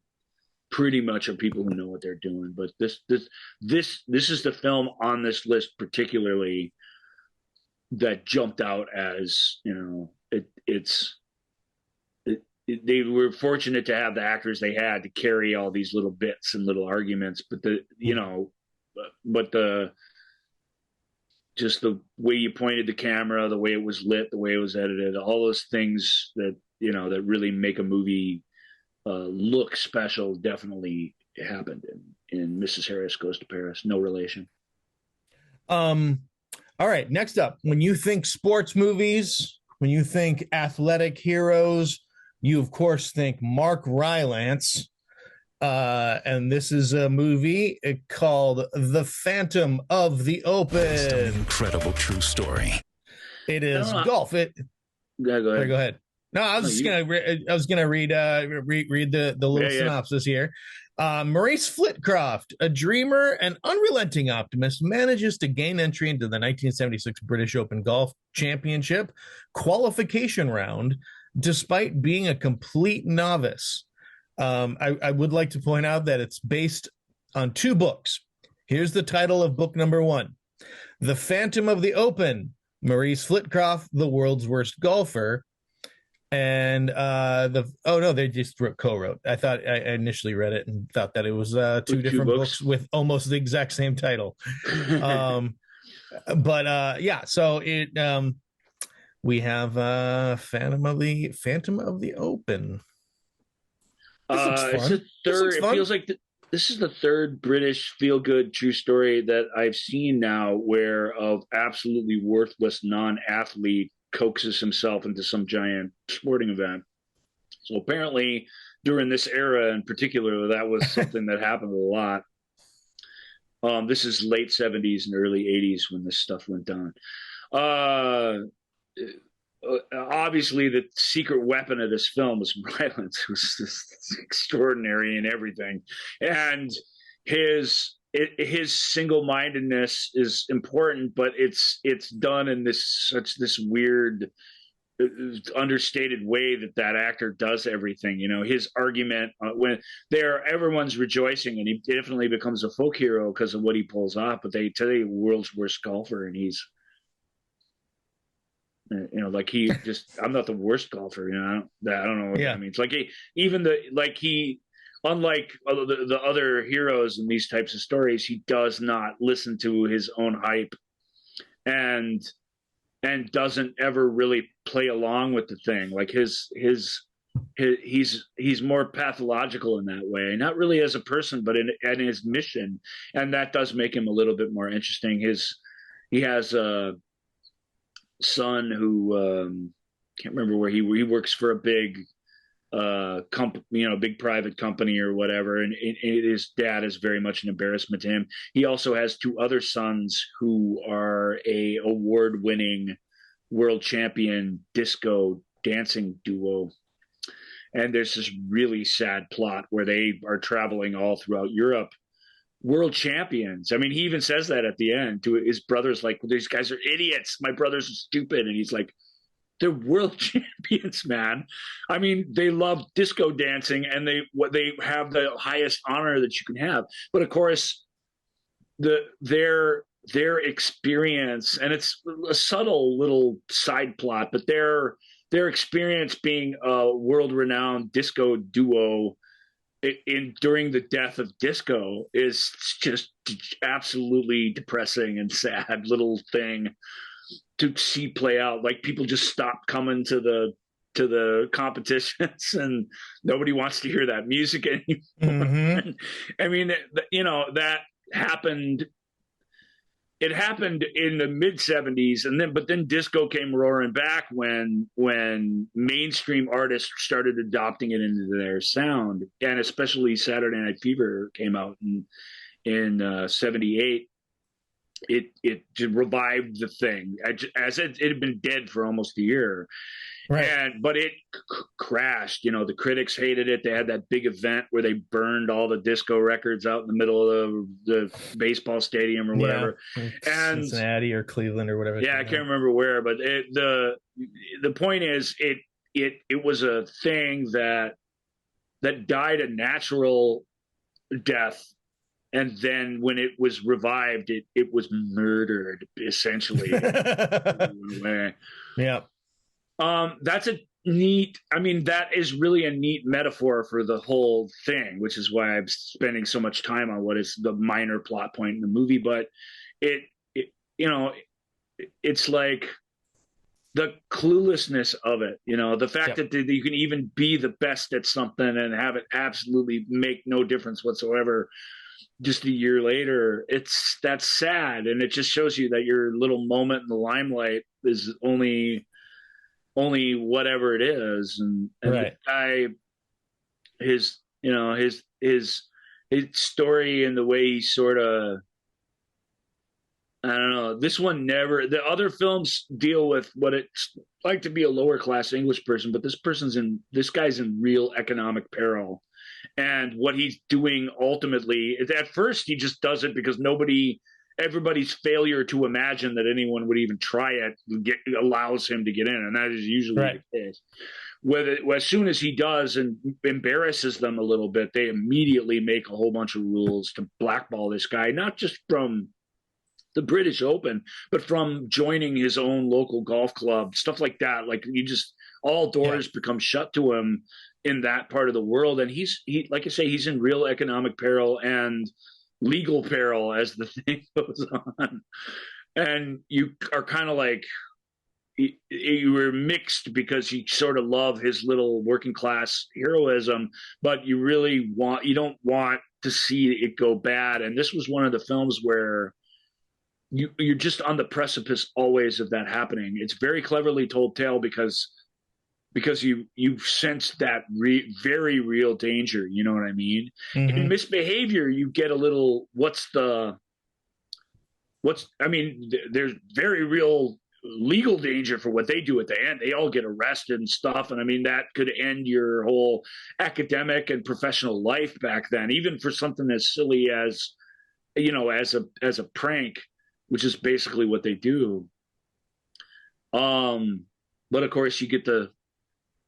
pretty much of people who know what they're doing. But this is the film on this list particularly that jumped out as, they were fortunate to have the actors they had to carry all these little bits and little arguments, but the just the way you pointed the camera, the way it was lit, the way it was edited, all those things that, that really make a movie look special definitely happened in Mrs. Harris Goes to Paris. No relation. All right, next up, when you think sports movies, when you think athletic heroes, you, of course, think Mark Rylance. And this is a movie called The Phantom of the Open. Based on an incredible true story. It is golf. Yeah, go ahead. Go ahead. No, I was gonna read the little synopsis here. Maurice Flitcroft, a dreamer and unrelenting optimist, manages to gain entry into the 1976 British Open Golf Championship qualification round, despite being a complete novice. I would like to point out that it's based on 2 books. Here's the title of book number 1: The Phantom of the Open, Maurice Flitcroft, the World's Worst Golfer. And they just co-wrote. I thought I initially read it and thought that it was 2 different books with almost the exact same title. So it we have Phantom of the Open. It's a third. It feels like this is the third British feel-good true story that I've seen now, where of absolutely worthless non-athlete coaxes himself into some giant sporting event. So apparently during this era in particular, that was something that happened a lot. This is late 70s and early 80s when this stuff went down. Obviously the secret weapon of this film was violence. It was just extraordinary in everything. And his single-mindedness is important, but it's done in this weird, understated way that actor does everything. His argument when everyone's rejoicing, and he definitely becomes a folk hero because of what he pulls off. But they tell you world's worst golfer, and he's, like he just, I'm not the worst golfer. I don't know what that means. Like unlike the other heroes in these types of stories, he does not listen to his own hype and doesn't ever really play along with the thing. Like he's more pathological in that way, not really as a person, but in his mission. And that does make him a little bit more interesting. He has a son who can't remember where he works for a big big private company or whatever, and his dad is very much an embarrassment to him. He also has 2 other sons who are a award-winning world champion disco dancing duo, and there's this really sad plot where they are traveling all throughout Europe, world champions. I mean, he even says that at the end to his brothers, like, well, these guys are idiots, my brothers are stupid, and he's like, they're world champions, man. I mean, they love disco dancing, and they have the highest honor that you can have. But of course, their experience, and it's a subtle little side plot, but their experience being a world-renowned disco duo during the death of disco is just absolutely depressing and sad little thing to see play out. Like, people just stopped coming to the to the competitions, and nobody wants to hear that music anymore. Mm-hmm. I mean, that happened. It happened in the mid 70s, but then disco came roaring back when mainstream artists started adopting it into their sound, and especially Saturday Night Fever came out in 78. It revived the thing as it had been dead for almost a year. Right. But it crashed. The critics hated it. They had that big event where they burned all the disco records out in the middle of the baseball stadium or whatever. Yeah. And Cincinnati or Cleveland or whatever. Yeah, I can't remember where, but the point is it was a thing that died a natural death. And then when it was revived, it was murdered, essentially. Yeah. That's a neat, that is really a neat metaphor for the whole thing, which is why I'm spending so much time on what is the minor plot point in the movie. But it's like the cluelessness of it, the fact that you can even be the best at something and have it absolutely make no difference whatsoever just a year later. That's sad. And it just shows you that your little moment in the limelight is only whatever it is. And right. The guy, his story and the way he sort of, I don't know, this one never, the other films deal with what it's like to be a lower class English person, but this guy's in real economic peril. And what he's doing ultimately is, at first he just does it because everybody's failure to imagine that anyone would even try it allows him to get in. And that is usually the case. As soon as he does and embarrasses them a little bit, they immediately make a whole bunch of rules to blackball this guy, not just from the British Open, but from joining his own local golf club, stuff like that. Like, all doors become shut to him in that part of the world. And he, like I say, he's in real economic peril and legal peril as the thing goes on. And you are kind of like, you were mixed because you sort of love his little working class heroism, but you don't want to see it go bad. And this was one of the films where you're just on the precipice always of that happening. It's very cleverly told tale because you sense that very real danger. You know what I mean? Mm-hmm. In misbehavior, you get a little, there's very real legal danger for what they do at the end. They all get arrested and stuff. And that could end your whole academic and professional life back then, even for something as silly as, as a prank, which is basically what they do. But of course you get the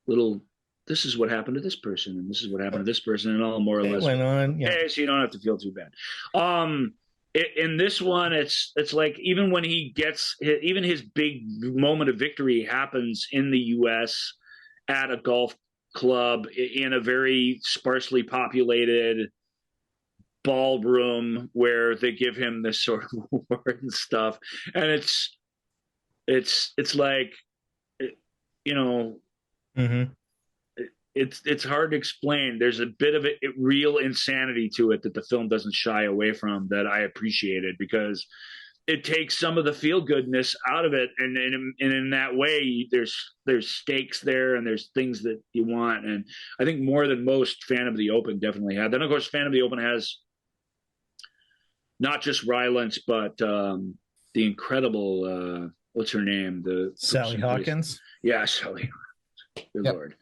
little, this is what happened to this person, and this is what happened to this person, and all more or less went on. Yeah. Okay, so you don't have to feel too bad. In this one, it's like even when even his big moment of victory happens in the U.S. at a golf club in a very sparsely populated ballroom where they give him this sort of award and stuff, and it's like, mm-hmm. It's hard to explain. There's a bit of real insanity to it that the film doesn't shy away from, that I appreciated, because it takes some of the feel goodness out of it, and in that way there's stakes there, and there's things that you want. And I think more than most, Phantom of the Open definitely had. Then of course Phantom of the Open has not just Rylance, but the incredible what's her name? Sally Hawkins. Yeah, Sally. Good Lord.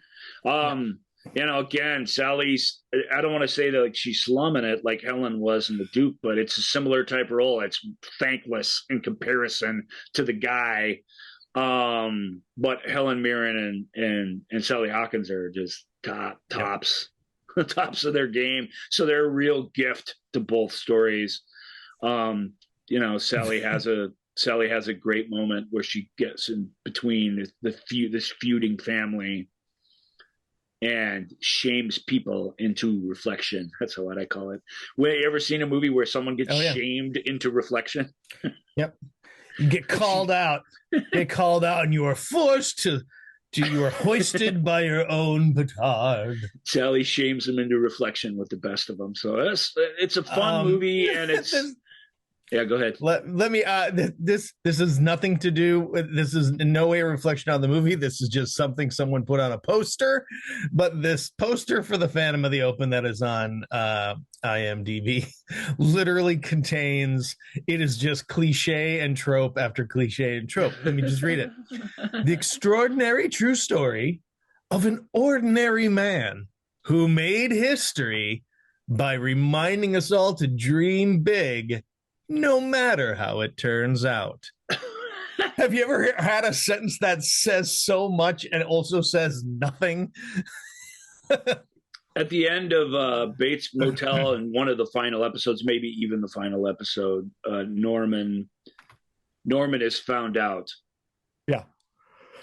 Again, Sally's, I don't want to say that like she's slumming it like Helen was in The Duke, but it's a similar type role. It's thankless in comparison to the guy. But Helen Mirren and Sally Hawkins are just tops of their game. So they're a real gift to both stories. Sally has a great moment where she gets in between this feuding family and shames people into reflection. That's what I call it. Have you ever seen a movie where someone gets shamed into reflection? Yep. You get called out. And you are forced to You are hoisted by your own petard. Sally shames him into reflection with the best of them. So it's a fun movie, and it's yeah. Go ahead. Let me. This is nothing to do with. This is in no way a reflection on the movie. This is just something someone put on a poster. But this poster for the Phantom of the Open that is on IMDb literally contains. It is just cliche and trope after cliche and trope. Let me just read it. The extraordinary true story of an ordinary man who made history by reminding us all to dream big, no matter how it turns out. Have you ever had a sentence that says so much and also says nothing? At the end of Bates Motel, in one of the final episodes, maybe even the final episode, Norman is found out. Yeah.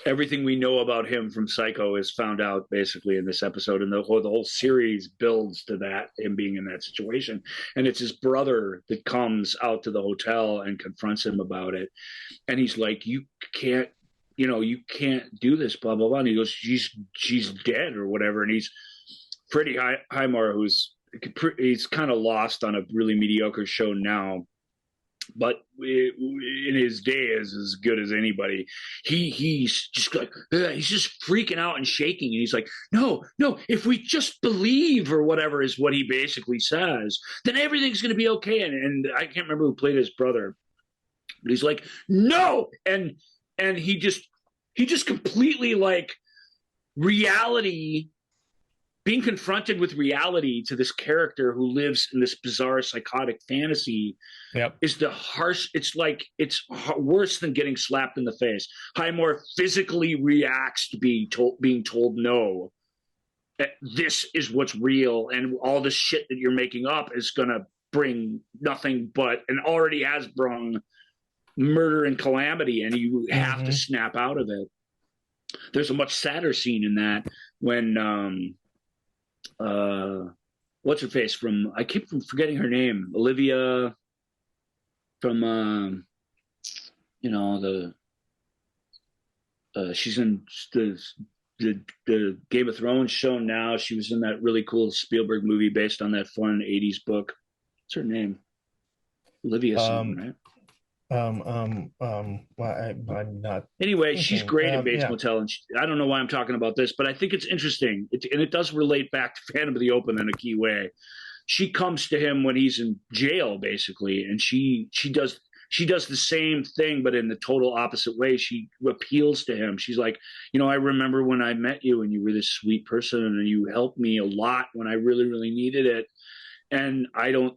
Everything we know about him from Psycho is found out basically in this episode, and the whole series builds to that, him being in that situation. And it's his brother that comes out to the hotel and confronts him about it, and he's like, "You can't do this, blah blah blah." And he goes, "She's dead or whatever." And he's Freddie Highmore, he's kind of lost on a really mediocre show now, but in his day is as good as anybody. He's just like, he's just freaking out and shaking, and he's like, no, if we just believe or whatever is what he basically says, then everything's going to be okay. And I can't remember who played his brother, but he's like, no, and he just completely like reality. Being confronted with reality to this character who lives in this bizarre psychotic fantasy is the harsh. It's like, it's worse than getting slapped in the face. Highmore physically reacts to being told no. This is what's real, and all the shit that you're making up is going to bring nothing but, and already has brought murder and calamity, and you have to snap out of it. There's a much sadder scene in that when what's her face from, I keep forgetting her name, Olivia from she's in the Game of Thrones show now. She was in that really cool Spielberg movie based on that fun 80s book. What's her name? Olivia something, right? I'm not. Anyway, she's great in Bates yeah. Motel, and I don't know why I'm talking about this, but I think it's interesting, and it does relate back to Phantom of the Open in a key way. She comes to him when he's in jail, basically, and she does the same thing, but in the total opposite way. She appeals to him. She's like, I remember when I met you, and you were this sweet person, and you helped me a lot when I really, really needed it, and I don't,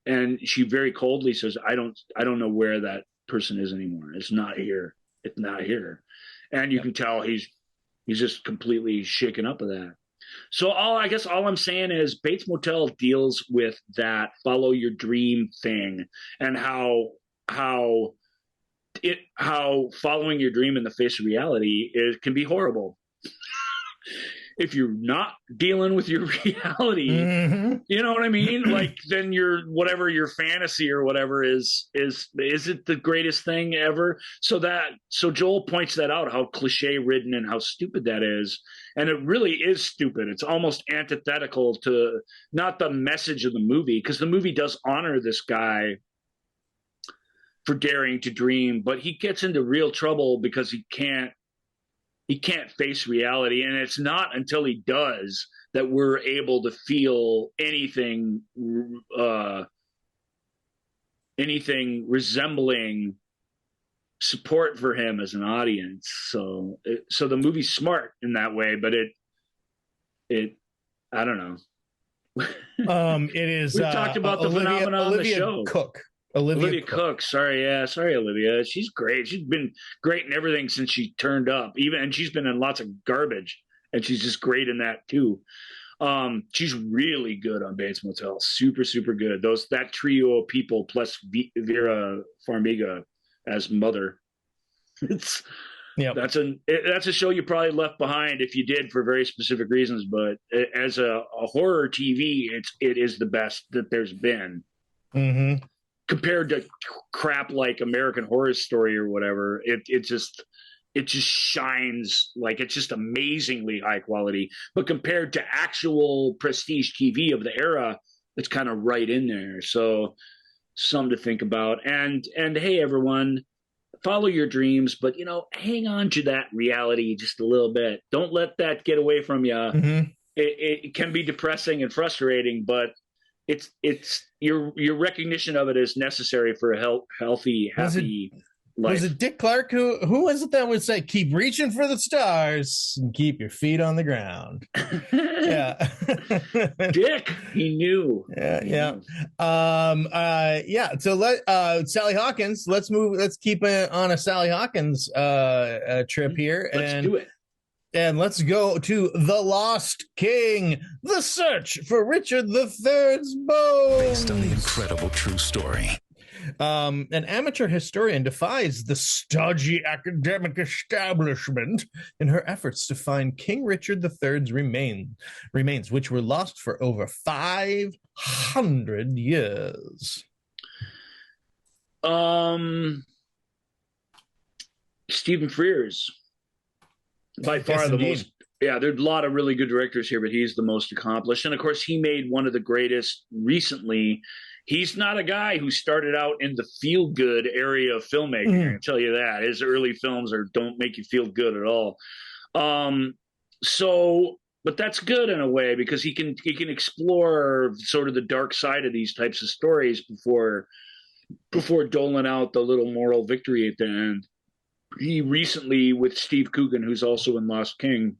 and she very coldly says, I don't know where that person is anymore. It's not here. It's not here. And you can tell he's just completely shaken up with that. So I guess all I'm saying is Bates Motel deals with that follow your dream thing, and how following your dream in the face of reality can be horrible. If you're not dealing with your reality, you know what I mean? Like, then whatever your fantasy or whatever is it the greatest thing ever? So Joel points that out, how cliche ridden and how stupid that is. And it really is stupid. It's almost antithetical to not the message of the movie, because the movie does honor this guy for daring to dream, but he gets into real trouble because he can't face reality. And it's not until he does that we're able to feel anything resembling support for him as an audience. So the movie's smart in that way, but it I don't know. It is. We've talked about the phenomenon on the show. Olivia Cook. Sorry, Olivia. She's great. She's been great in everything since she turned up. And she's been in lots of garbage, and she's just great in that too. She's really good on Bates Motel. Super, super good. That trio of people plus Vera Farmiga as Mother. That's a show you probably left behind if you did for very specific reasons. But as a horror TV, it is the best that there's been. Compared to crap like American Horror Story or whatever, it's just it just shines, like it's just amazingly high quality. But compared to actual prestige TV of the era, it's kind of right in there. So something to think about. And hey, everyone, follow your dreams, but hang on to that reality just a little bit. Don't let that get away from you. Mm-hmm. It can be depressing and frustrating, but it's your recognition of it is necessary for a healthy, happy life. Was it Dick Clark who was it that would say, keep reaching for the stars and keep your feet on the ground? Yeah. Dick, he knew. Yeah. So Sally Hawkins, let's keep it on a Sally Hawkins trip here. Let's do it. And let's go to The Lost King, The Search for Richard III's Bones. Based on the incredible true story. An amateur historian defies the stodgy academic establishment in her efforts to find King Richard III's remains, which were lost for over 500 years. Stephen Frears, by far the most. Yeah, there's a lot of really good directors here, but he's the most accomplished. And of course, he made one of the greatest recently. He's not a guy who started out in the feel-good area of filmmaking. I can tell you that. His early films don't make you feel good at all. But that's good in a way, because he can explore sort of the dark side of these types of stories before doling out the little moral victory at the end. He recently, with Steve Coogan, who's also in Lost King,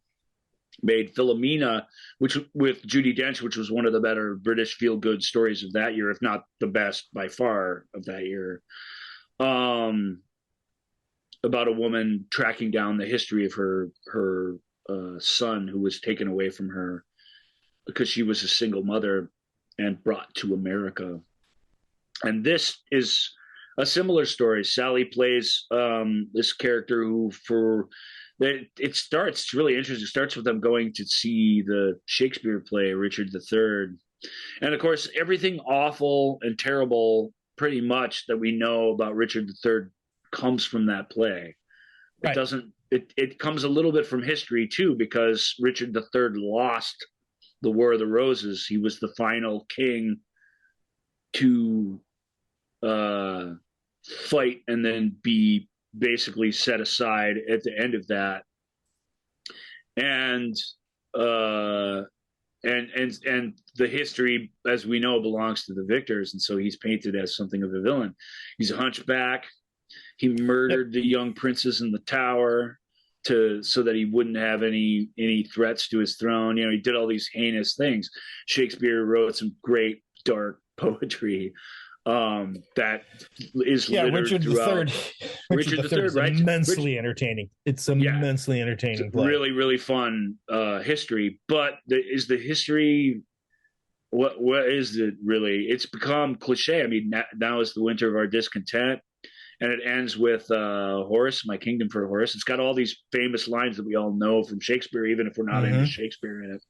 made Philomena, which with Judi Dench, which was one of the better British feel-good stories of that year, if not the best by far of that year. About a woman tracking down the history of her son, who was taken away from her because she was a single mother and brought to America. And this is a similar story. Sally plays this character who, it's really interesting. It starts with them going to see the Shakespeare play, Richard III. And of course, everything awful and terrible, pretty much, that we know about Richard III comes from that play. Right. It comes a little bit from history too, because Richard III lost the War of the Roses. He was the final king to fight and then be basically set aside at the end of that. And the history, as we know, belongs to the victors, and so he's painted as something of a villain. He's a hunchback. He murdered the young princes in the tower so that he wouldn't have any threats to his throne. He did all these heinous things. Shakespeare wrote some great dark poetry that is Richard III. Richard III, right? Immensely entertaining. It's immensely entertaining. Play. Really, really fun history. But is the history? What is it really? It's become cliche. I mean, now is the winter of our discontent, and it ends with Horace, my kingdom for Horace. It's got all these famous lines that we all know from Shakespeare, even if we're not into Shakespeare in it.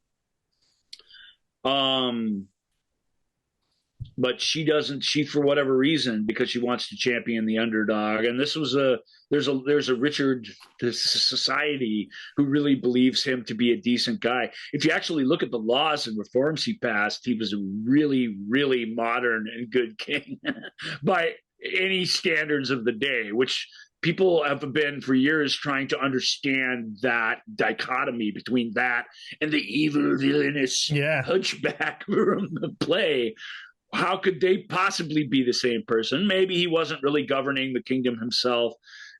But she doesn't. She, for whatever reason, because she wants to champion the underdog. And this was there's a Richard society who really believes him to be a decent guy. If you actually look at the laws and reforms he passed, he was a really, really modern and good king by any standards of the day, which people have been for years trying to understand that dichotomy between that and the evil, villainous hunchback from the play. How could they possibly be the same person? Maybe he wasn't really governing the kingdom himself.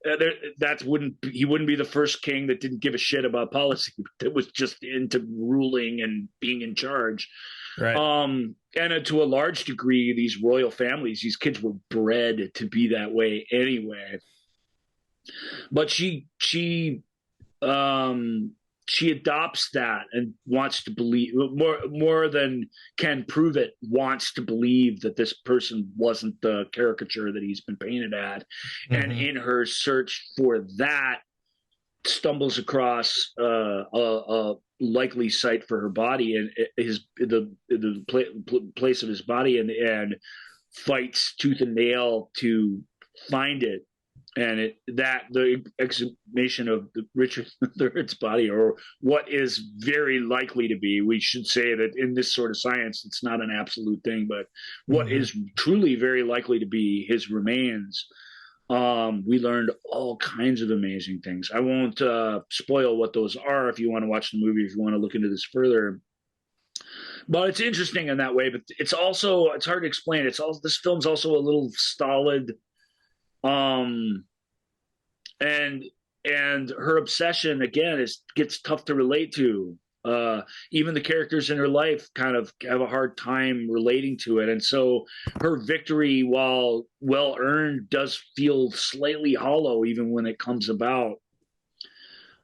He wouldn't be the first king that didn't give a shit about policy, that was just into ruling and being in charge. Right. And to a large degree, these royal families, these kids were bred to be that way anyway. But she adopts that and wants to believe more than can prove it, wants to believe that this person wasn't the caricature that he's been painted at. And in her search for that, stumbles across a likely site for her body and the place of his body, and fights tooth and nail to find it. And the exhumation of the Richard III's body, or what is very likely to be, we should say that in this sort of science, it's not an absolute thing, but what is truly very likely to be his remains. We learned all kinds of amazing things. I won't spoil what those are if you want to watch the movie, if you want to look into this further. But it's interesting in that way. But it's hard to explain. This film's also a little stolid. And her obsession again gets tough to relate to. Even the characters in her life kind of have a hard time relating to it, and so her victory, while well earned, does feel slightly hollow even when it comes about.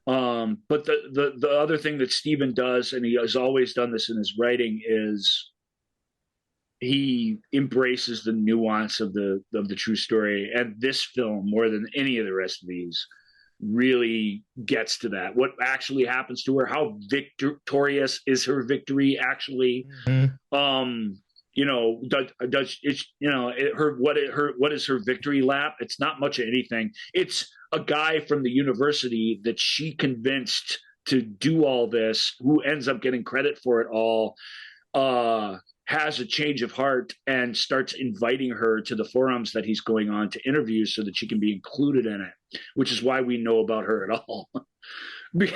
But the other thing that Stephen does, and he has always done this in his writing, is he embraces the nuance of the true story, and this film, more than any of the rest of these, really gets to that. What actually happens to her? How victorious is her victory actually? What is her victory lap? It's not much of anything. It's a guy from the university that she convinced to do all this, who ends up getting credit for it all, has a change of heart and starts inviting her to the forums that he's going on to interview so that she can be included in it, which is why we know about her at all. But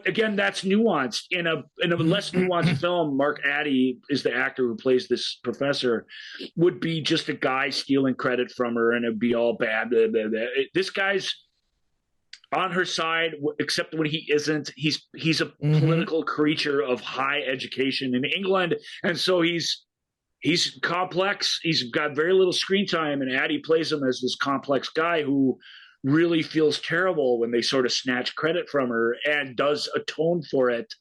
again, that's nuanced. In a less nuanced film, Mark Addy is the actor who plays this professor, would be just a guy stealing credit from her, and it'd be all bad. Blah, blah, blah. This guy's on her side, except when he isn't. He's a political creature of high education in England, and so he's complex. He's got very little screen time, and Addie plays him as this complex guy who really feels terrible when they sort of snatch credit from her, and does atone for it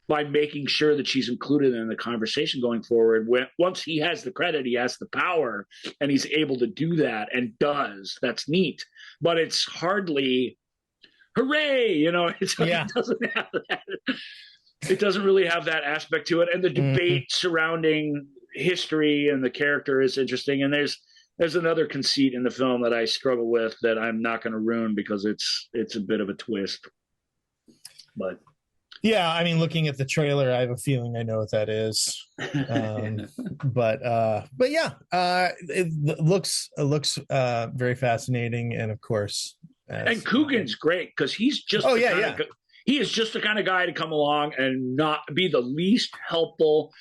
by making sure that she's included in the conversation going forward. Once he has the credit, he has the power, and he's able to do that, and does. That's neat, but it's hardly hooray, it doesn't have that. It doesn't really have that aspect to it. And the debate surrounding history and the character is interesting. And there's another conceit in the film that I struggle with that I'm not going to ruin because it's a bit of a twist. But yeah, I mean, looking at the trailer, I have a feeling I know what that is. But yeah, it looks very fascinating, and of course. And Coogan's great because he's just he is just the kind of guy to come along and not be the least helpful.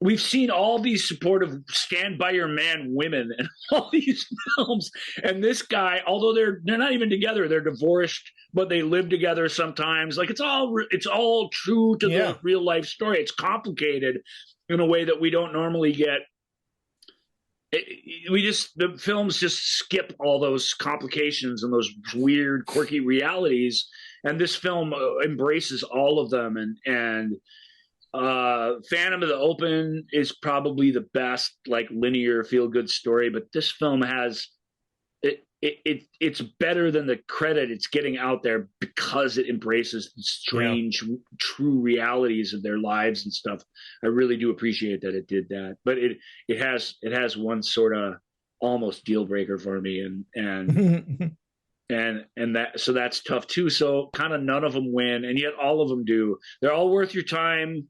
We've seen all these supportive stand by your man women in all these films, and this guy, although they're not even together, they're divorced, but they live together sometimes. Like it's all true to the real life story. It's complicated in a way that we don't normally get. The films just skip all those complications and those weird, quirky realities, and this film embraces all of them. And Phantom of the Open is probably the best, like, linear feel-good story, but this film has it's better than the credit it's getting out there because it embraces the strange, true realities of their lives and stuff. I really do appreciate that it did that, but it has one sort of almost deal breaker for me, and that, so that's tough too. So kind of none of them win, and yet all of them do. They're all worth your time.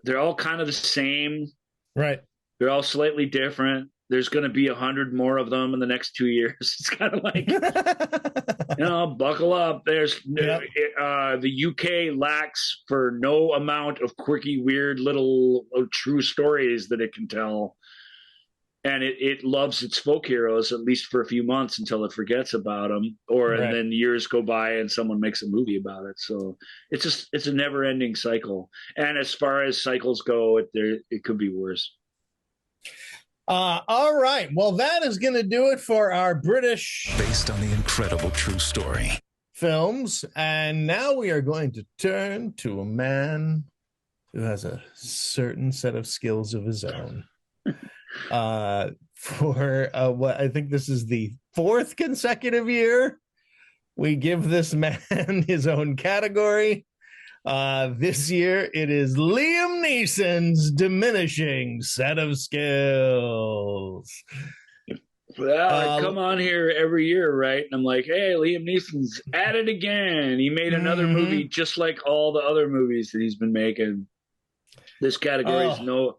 They're all kind of the same, right? They're all slightly different. There's going to be 100 more of them in the next 2 years. It's kind of like, buckle up. The UK lacks for no amount of quirky, weird little true stories that it can tell. And it loves its folk heroes, at least for a few months until it forgets about them, and then years go by and someone makes a movie about it. So it's a never ending cycle. And as far as cycles go, it could be worse. All right. Well, that is going to do it for our British based on the incredible true story films. And now we are going to turn to a man who has a certain set of skills of his own. For what I think this is the 4th consecutive year, we give this man his own category. This year it is Liam Neeson's diminishing set of skills. Well, I come on here every year, right? And I'm like, hey, Liam Neeson's at it again. He made another movie just like all the other movies that he's been making. This category is no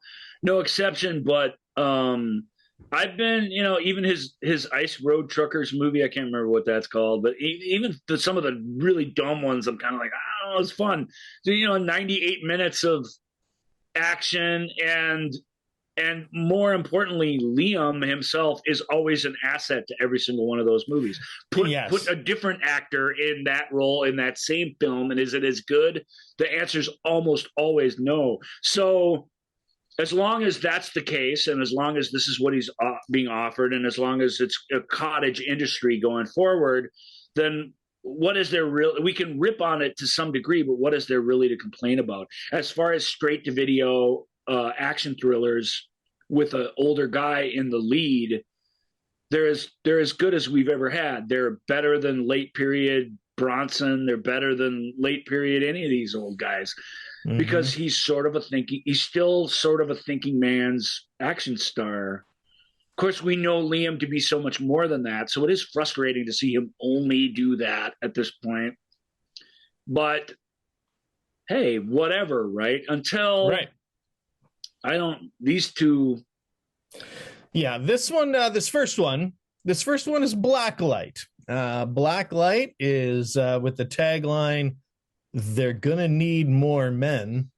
exception, but I've been, even his Ice Road Truckers movie, I can't remember what that's called, but even some of the really dumb ones, I'm kind of like, I don't know, it's fun. So, 98 minutes of action and more importantly, Liam himself is always an asset to every single one of those movies. Put a different actor in that role in that same film, and is it as good? The answer is almost always no. So as long as that's the case, and as long as this is what he's being offered, and as long as it's a cottage industry going forward, then what is there really? We can rip on it to some degree, but what is there really to complain about? As far as straight to video action thrillers with an older guy in the lead, they're as good as we've ever had. They're better than late period Bronson. They're better than late period any of these old guys, because he's still sort of a thinking man's action star. Of course, we know Liam to be so much more than that, so it is frustrating to see him only do that at this point. But hey, whatever, right? Until these two. Yeah, this first one is Blacklight. Blacklight is with the tagline, "They're gonna need more men."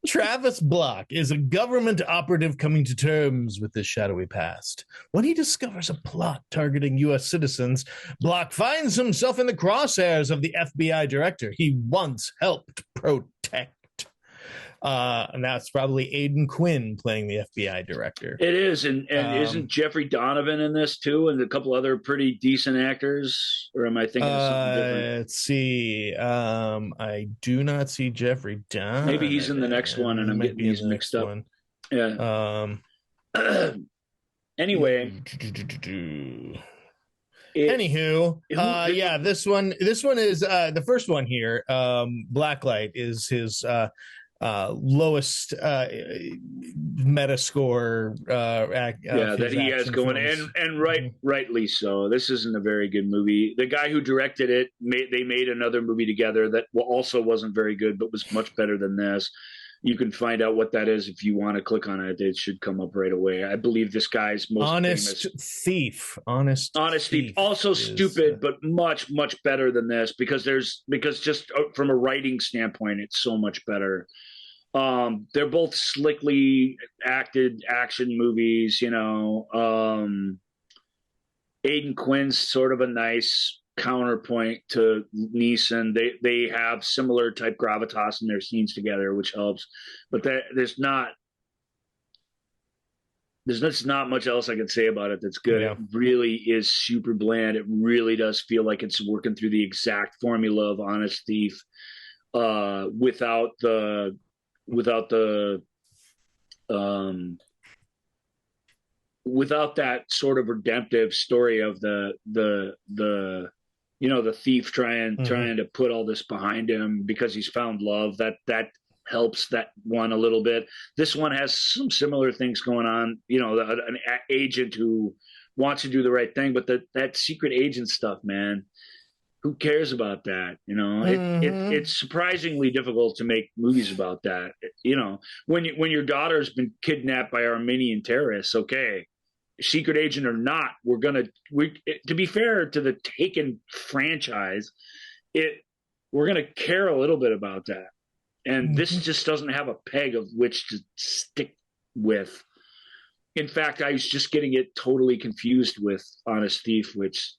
Travis Block is a government operative coming to terms with his shadowy past. When he discovers a plot targeting U.S. citizens, Block finds himself in the crosshairs of the FBI director he once helped protect. And that's probably Aidan Quinn playing the FBI director. It is, and isn't Jeffrey Donovan in this too, and a couple other pretty decent actors? Or am I thinking of something different? Let's see. I do not see Jeffrey Donovan. Maybe he's in the next one, and I'm getting these mixed up. One. Yeah. Anyway. Anywho, yeah, this one is the first one here. Blacklight is his lowest Metascore that he has going, and rightly so. This isn't a very good movie. The guy who directed it, they made another movie together that also wasn't very good, but was much better than this. You can find out what that is if you want to click on it. It should come up right away. I believe this guy's most Honest Thief. Honest Thief. Also stupid, but much, much better than this because just from a writing standpoint, it's so much better. They're both slickly acted action movies, Aidan Quinn's sort of a nice counterpoint to Neeson. They have similar type gravitas in their scenes together, which helps. But there's just not much else I can say about it that's good. Yeah. It really is super bland. It really does feel like it's working through the exact formula of Honest Thief, without that sort of redemptive story of the thief trying to put all this behind him because he's found love. That helps that one a little bit. This one has some similar things going on. An agent who wants to do the right thing, but that secret agent stuff, man. Who cares about that? It's surprisingly difficult to make movies about that. When your daughter's been kidnapped by Armenian terrorists, okay, secret agent or not, to be fair to the Taken franchise, we're gonna care a little bit about that. And this just doesn't have a peg of which to stick with. In fact, I was just getting it totally confused with Honest Thief, which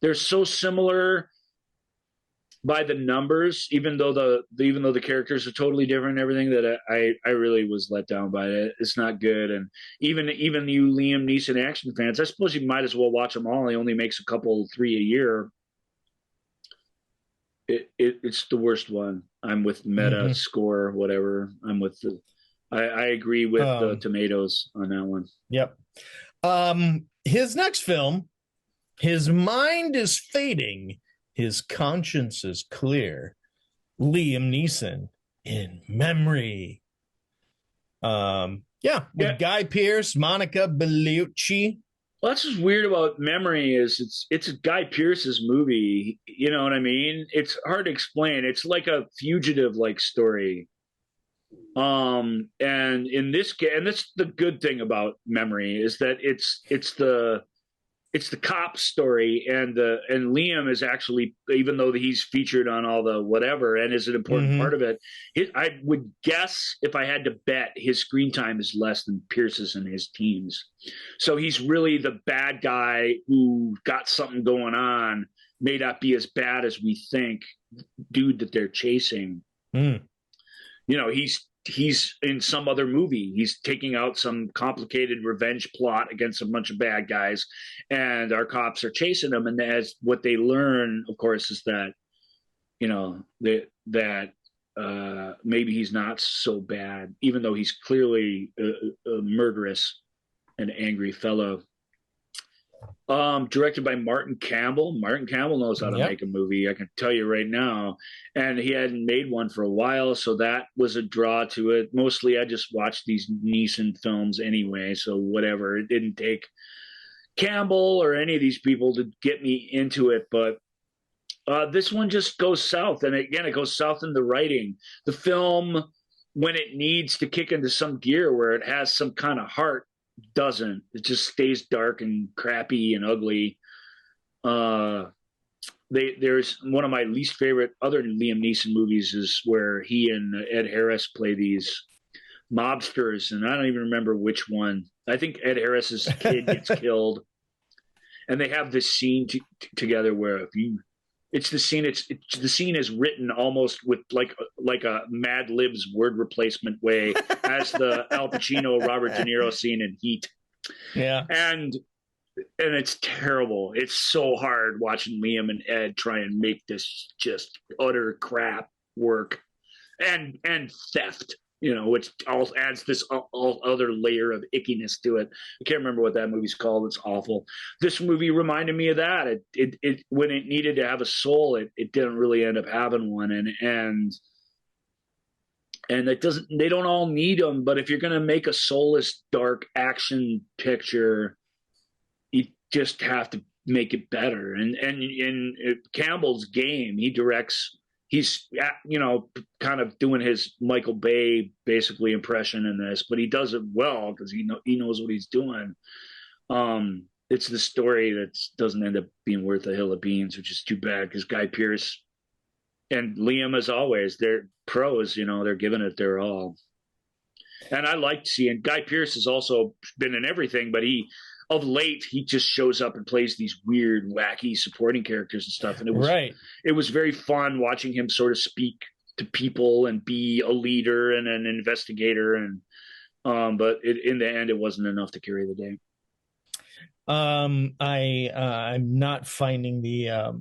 they're so similar by the numbers, even though the characters are totally different and everything, that I really was let down by it. It's not good. And even you Liam Neeson action fans, I suppose you might as well watch them all. He only makes 3 a year. It's the worst one. I'm with Meta score, whatever. I agree with the tomatoes on that one. Yep. His next film, his mind is fading, his conscience is clear. Liam Neeson in Memory. Yeah, with Guy Pearce, Monica Bellucci. Well, that's what's weird about Memory is it's Guy Pearce's movie. You know what I mean? It's hard to explain. It's like a fugitive like story. And in this game, and that's the good thing about Memory is that it's the cop story, and Liam is actually, even though he's featured on all the whatever and is an important part of it, I would guess, if I had to bet, his screen time is less than Pierce's and his team's. So he's really the bad guy who got something going on, may not be as bad as we think, dude that they're chasing. You know, he's in some other movie. He's taking out some complicated revenge plot against a bunch of bad guys, and our cops are chasing him. And as what they learn, of course, is that, you know, that maybe he's not so bad, even though he's clearly a murderous and angry fellow. Directed by Martin Campbell. Martin Campbell knows how to make a movie, I can tell you right now. And he hadn't made one for a while, so that was a draw to it. Mostly I just watched these Neeson films anyway, so whatever. It didn't take Campbell or any of these people to get me into it, but this one just goes south. And again, it goes south in the writing. The film, when it needs to kick into some gear where it has some kind of heart, doesn't. It just stays dark and crappy and ugly. There's one of my least favorite other Liam Neeson movies is where he and Ed Harris play these mobsters, and I don't even remember which one. I think Ed Harris's kid gets killed, and they have this scene together where it's the scene is written almost with like a Mad Libs word replacement way as the Al Pacino Robert De Niro scene in Heat. Yeah. And it's terrible. It's so hard watching Liam and Ed try and make this just utter crap work, and theft, you know, which all adds this all other layer of ickiness to it. I can't remember what that movie's called. It's awful. This movie reminded me of that. It when it needed to have a soul, it didn't really end up having one. And it doesn't. They don't all need them. But if you're going to make a soulless, dark action picture, you just have to make it better. And in Campbell's game, he directs. He's, you know, kind of doing his Michael Bay basically impression in this, but he does it well because he knows what he's doing. It's the story that doesn't end up being worth a hill of beans, which is too bad because Guy Pearce and Liam, as always, they're pros. You know, they're giving it their all. And I liked seeing Guy Pearce has also been in everything, but of late, he just shows up and plays these weird, wacky supporting characters and stuff. And it was very fun watching him sort of speak to people and be a leader and an investigator. And but in the end, it wasn't enough to carry the day. I'm not finding the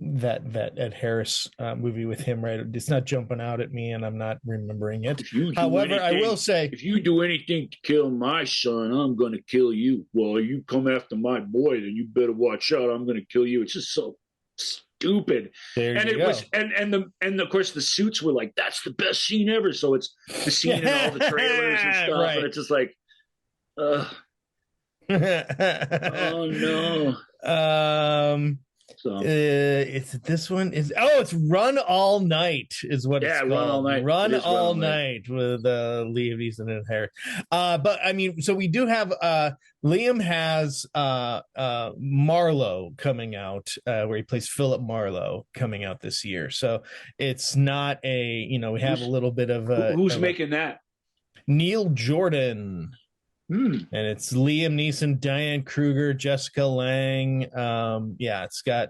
that Ed Harris movie with him right. It's not jumping out at me, and I'm not remembering it. However, I will say, if you do anything to kill my son, I'm going to kill you. Well, you come after my boy, then you better watch out. I'm going to kill you. It's just so stupid. Was, and of course the suits were like, that's the best scene ever. So it's the scene in all the trailers and stuff, right. And it's just like, oh no. So it's this one it's Run All Night is what it's called. Run All Night. Run All Night with Liam Neeson and Harris. But I mean, so we do have Liam has Marlowe coming out, where he plays Philip Marlowe coming out this year. So it's not we have a little bit of who's making that? Neil Jordan. And it's Liam Neeson, Diane Kruger, Jessica Lange. It's got.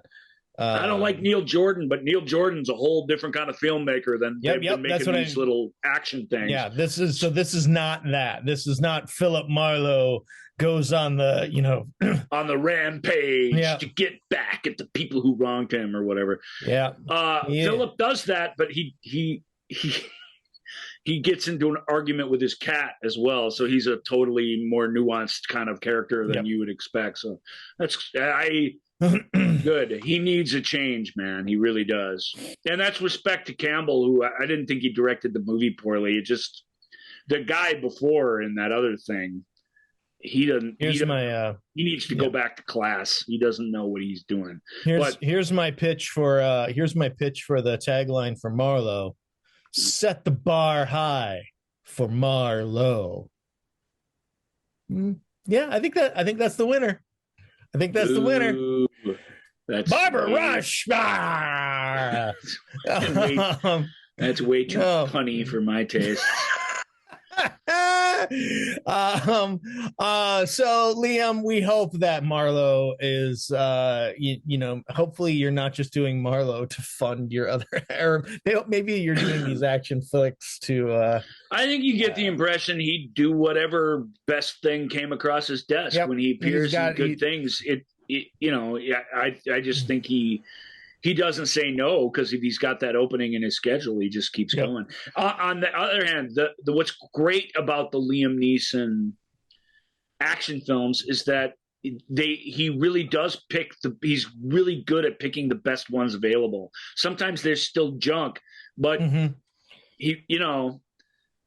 I don't like Neil Jordan, but Neil Jordan's a whole different kind of filmmaker than they've been making these little action things. Yeah, this is not that. This is not Philip Marlowe goes on the on the rampage to get back at the people who wronged him or whatever. Yeah, Philip does that, but he gets into an argument with his cat as well. So he's a totally more nuanced kind of character than you would expect. So that's good. He needs a change, man. He really does. And that's respect to Campbell, who I didn't think he directed the movie poorly. It just, the guy before in that other thing, he doesn't. He needs to go back to class. He doesn't know what he's doing. Here's my pitch for the tagline for Marlowe. Set the bar high for Marlowe. Yeah, I think that's the winner. I think that's the winner. That's Barbara Rush. That's way too punny for my taste. So Liam, we hope that Marlowe is hopefully you're not just doing Marlowe to fund your other, or maybe you're doing these action flicks to I think you get the impression he'd do whatever best thing came across his desk when he appears in good things. I just think he doesn't say no, because if he's got that opening in his schedule, he just keeps going. On the other hand, what's great about the Liam Neeson action films is that he really does he's really good at picking the best ones available. Sometimes there's still junk, but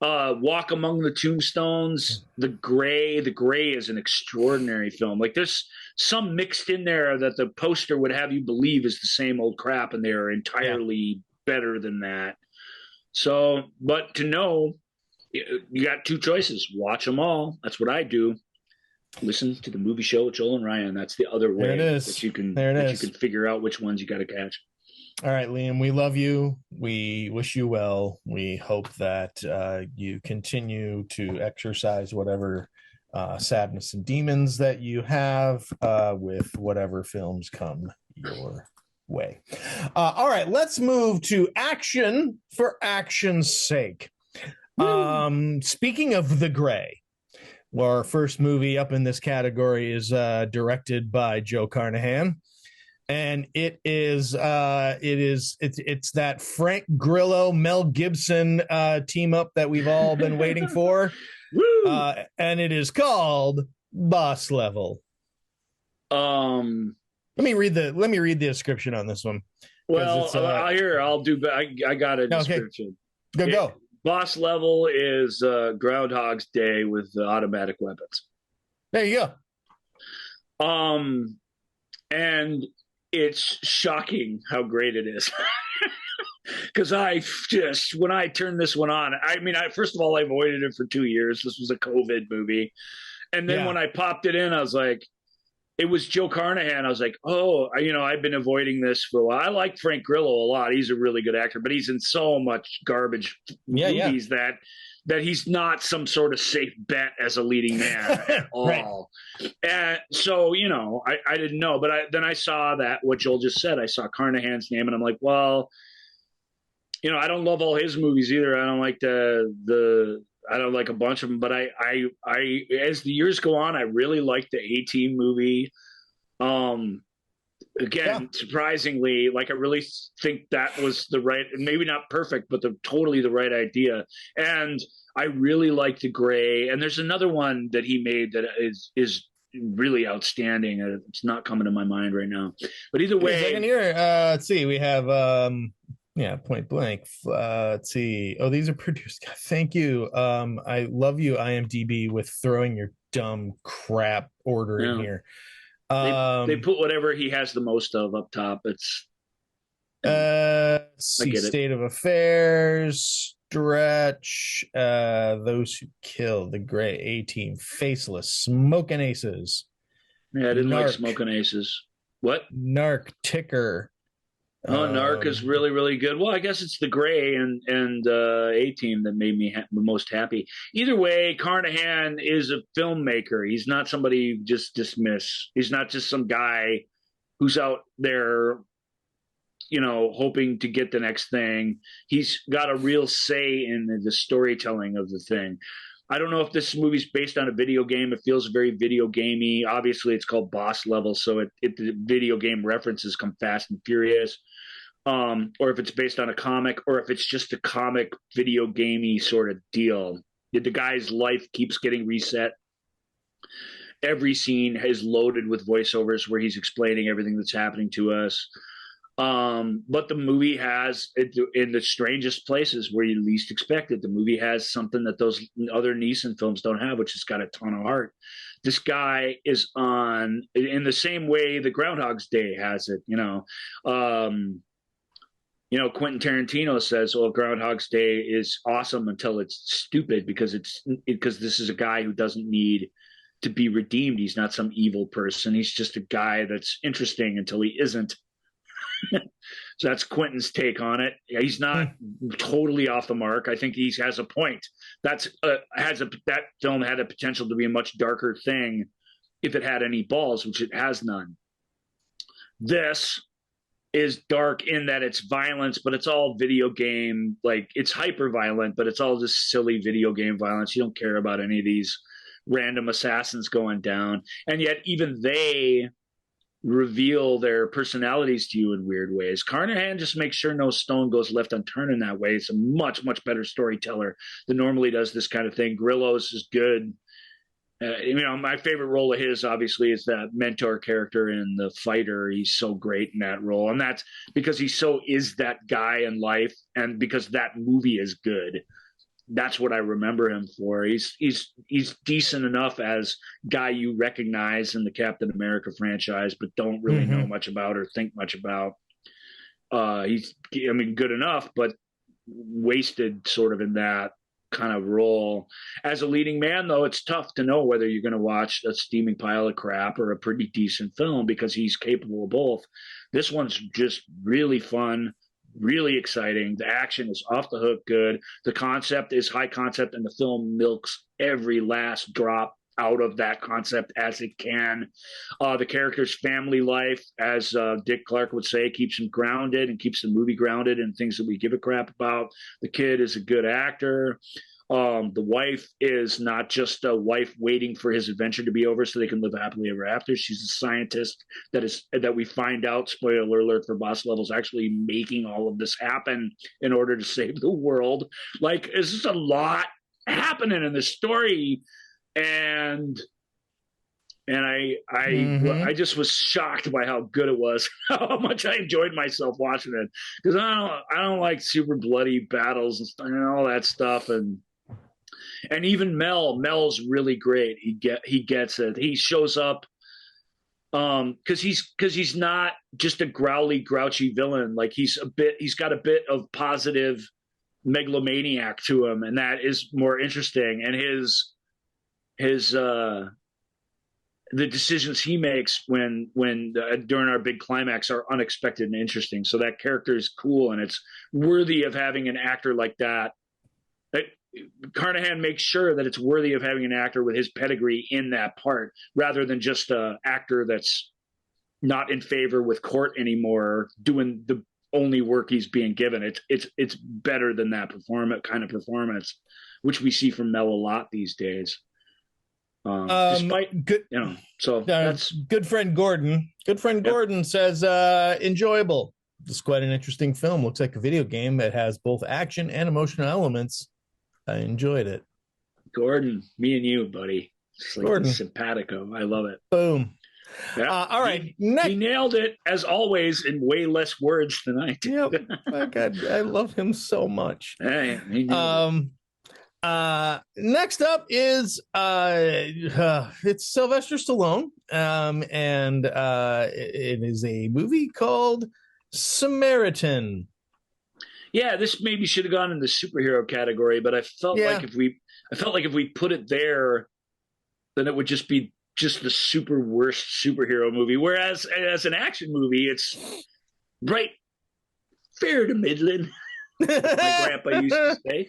Walk Among the Tombstones, The Gray is an extraordinary film. Like, there's some mixed in there that the poster would have you believe is the same old crap, and they're entirely better than that. So, but to know, you got two choices. Watch them all. That's what I do. Listen to the movie show with Joel and Ryan. That's the other way that you can figure out which ones you got to catch. All right, Liam, we love you. We wish you well. We hope that you continue to exercise whatever sadness and demons that you have with whatever films come your way. All right, let's move to action for action's sake. Speaking of The Gray, our first movie up in this category is directed by Joe Carnahan. And it's that Frank Grillo, Mel Gibson team up that we've all been waiting for. And it is called Boss Level. Let me read the description on this one. Well, I got a description. Okay. Go. Boss Level is Groundhog's Day with automatic weapons. There you go. And it's shocking how great it is. Because when I turned this one on, first of all, I avoided it for 2 years. This was a COVID movie. And then when I popped it in, I was like, it was Joe Carnahan. I was like, I've been avoiding this for a while. I like Frank Grillo a lot. He's a really good actor, but he's in so much garbage movies that he's not some sort of safe bet as a leading man at all. Right. And so, I didn't know, but then I saw what Joel just said. I saw Carnahan's name, and I'm like, well, I don't love all his movies either. I don't like I don't like a bunch of them, but I as the years go on, I really like the A-Team movie. Surprisingly, I really think that was the right, maybe not perfect, but totally the right idea. And I really like The Gray. And there's another one that he made that is really outstanding. It's not coming to my mind right now. But either way, let's see. We have Point Blank. Let's see. Oh, these are produced. God, thank you. I love you, IMDb, with throwing your dumb crap order in here. They put whatever he has the most of up top. It's State of Affairs, Stretch, Those Who Kill, The Gray, A-Team, Faceless, Smoking Aces. Yeah, I didn't like Smoking Aces. What? Narc, Ticker. Narc is really, really good. Well, I guess it's The Gray and A-Team that made me the most happy. Either way, Carnahan is a filmmaker. He's not somebody you just dismiss. He's not just some guy who's out there, hoping to get the next thing. He's got a real say in the storytelling of the thing. I don't know if this movie's based on a video game. It feels very video gamey. Obviously, it's called Boss Level, so the video game references come fast and furious. Or if it's based on a comic, or if it's just a comic video gamey sort of deal. The guy's life keeps getting reset. Every scene is loaded with voiceovers where he's explaining everything that's happening to us. But the movie has it in the strangest places where you least expect it. The movie has something that those other Neeson films don't have, which has got a ton of heart. This guy is on in the same way the Groundhog's Day has it. Quentin Tarantino says, "Well, Groundhog's Day is awesome until it's stupid because this is a guy who doesn't need to be redeemed. He's not some evil person. He's just a guy that's interesting until he isn't." So that's Quentin's take on it. He's not totally off the mark. I think he has a point. That film had a potential to be a much darker thing if it had any balls, which it has none. This is dark in that it's violence, but it's all video game. Like, it's hyper violent, but it's all just silly video game violence. You don't care about any of these random assassins going down. And yet even they reveal their personalities to you in weird ways. Carnahan just makes sure no stone goes left unturned in that way. It's a much, much better storyteller than normally does this kind of thing. Grillo's is good. My favorite role of his, obviously, is that mentor character in The Fighter. He's so great in that role. And that's because he so is that guy in life, and because that movie is good. That's what I remember him for. He's decent enough as guy you recognize in the Captain America franchise, but don't really know much about or think much about. He's good enough, but wasted sort of in that kind of role. As a leading man, though, it's tough to know whether you're going to watch a steaming pile of crap or a pretty decent film because he's capable of both. This one's just really fun, really exciting. The action is off the hook good. The concept is high concept, and the film milks every last drop out of that concept as it can. The character's family life, as Dick Clark would say, keeps him grounded and keeps the movie grounded in things that we give a crap about. The kid is a good actor. The wife is not just a wife waiting for his adventure to be over so they can live happily ever after. She's a scientist that we find out, spoiler alert for Boss Level's, actually making all of this happen in order to save the world. Like, it's just a lot happening in this story. And I just was shocked by how good it was, how much I enjoyed myself watching it, because I don't like super bloody battles and all that stuff, and even Mel's really great. He gets it. He shows up because he's not just a growly, grouchy villain. Like, he's got a bit of positive megalomaniac to him, and that is more interesting. And the decisions he makes when during our big climax are unexpected and interesting. So that character is cool, and it's worthy of having an actor like that. Carnahan makes sure that it's worthy of having an actor with his pedigree in that part, rather than just an actor that's not in favor with court anymore, doing the only work he's being given. It's better than that kind of performance, which we see from Mel a lot these days. Despite good, so that's good friend Gordon. Good friend Gordon says, enjoyable. This is quite an interesting film. Looks like a video game that has both action and emotional elements. I enjoyed it. Gordon, me and you, buddy. It's like Gordon, simpatico. I love it. Boom. Yeah. All right. He nailed it, as always, in way less words than I did. Yep. My God, I love him so much. Hey, next up is it's Sylvester Stallone, and it is a movie called Samaritan. Yeah, this maybe should have gone in the superhero category, but I felt like if we put it there, then it would just be just the super worst superhero movie. Whereas as an action movie, it's right fair to middling. My grandpa used to say.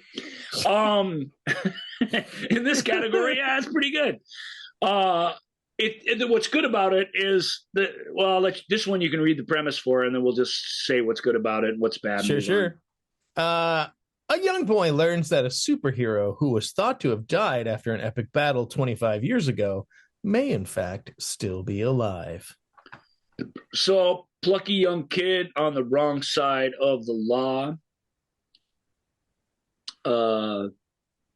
In this category, yeah, it's pretty good. What's good about it is that, this one you can read the premise for, and then we'll just say what's good about it and what's bad. Sure. A young boy learns that a superhero who was thought to have died after an epic battle 25 years ago may, in fact, still be alive. So, plucky young kid on the wrong side of the law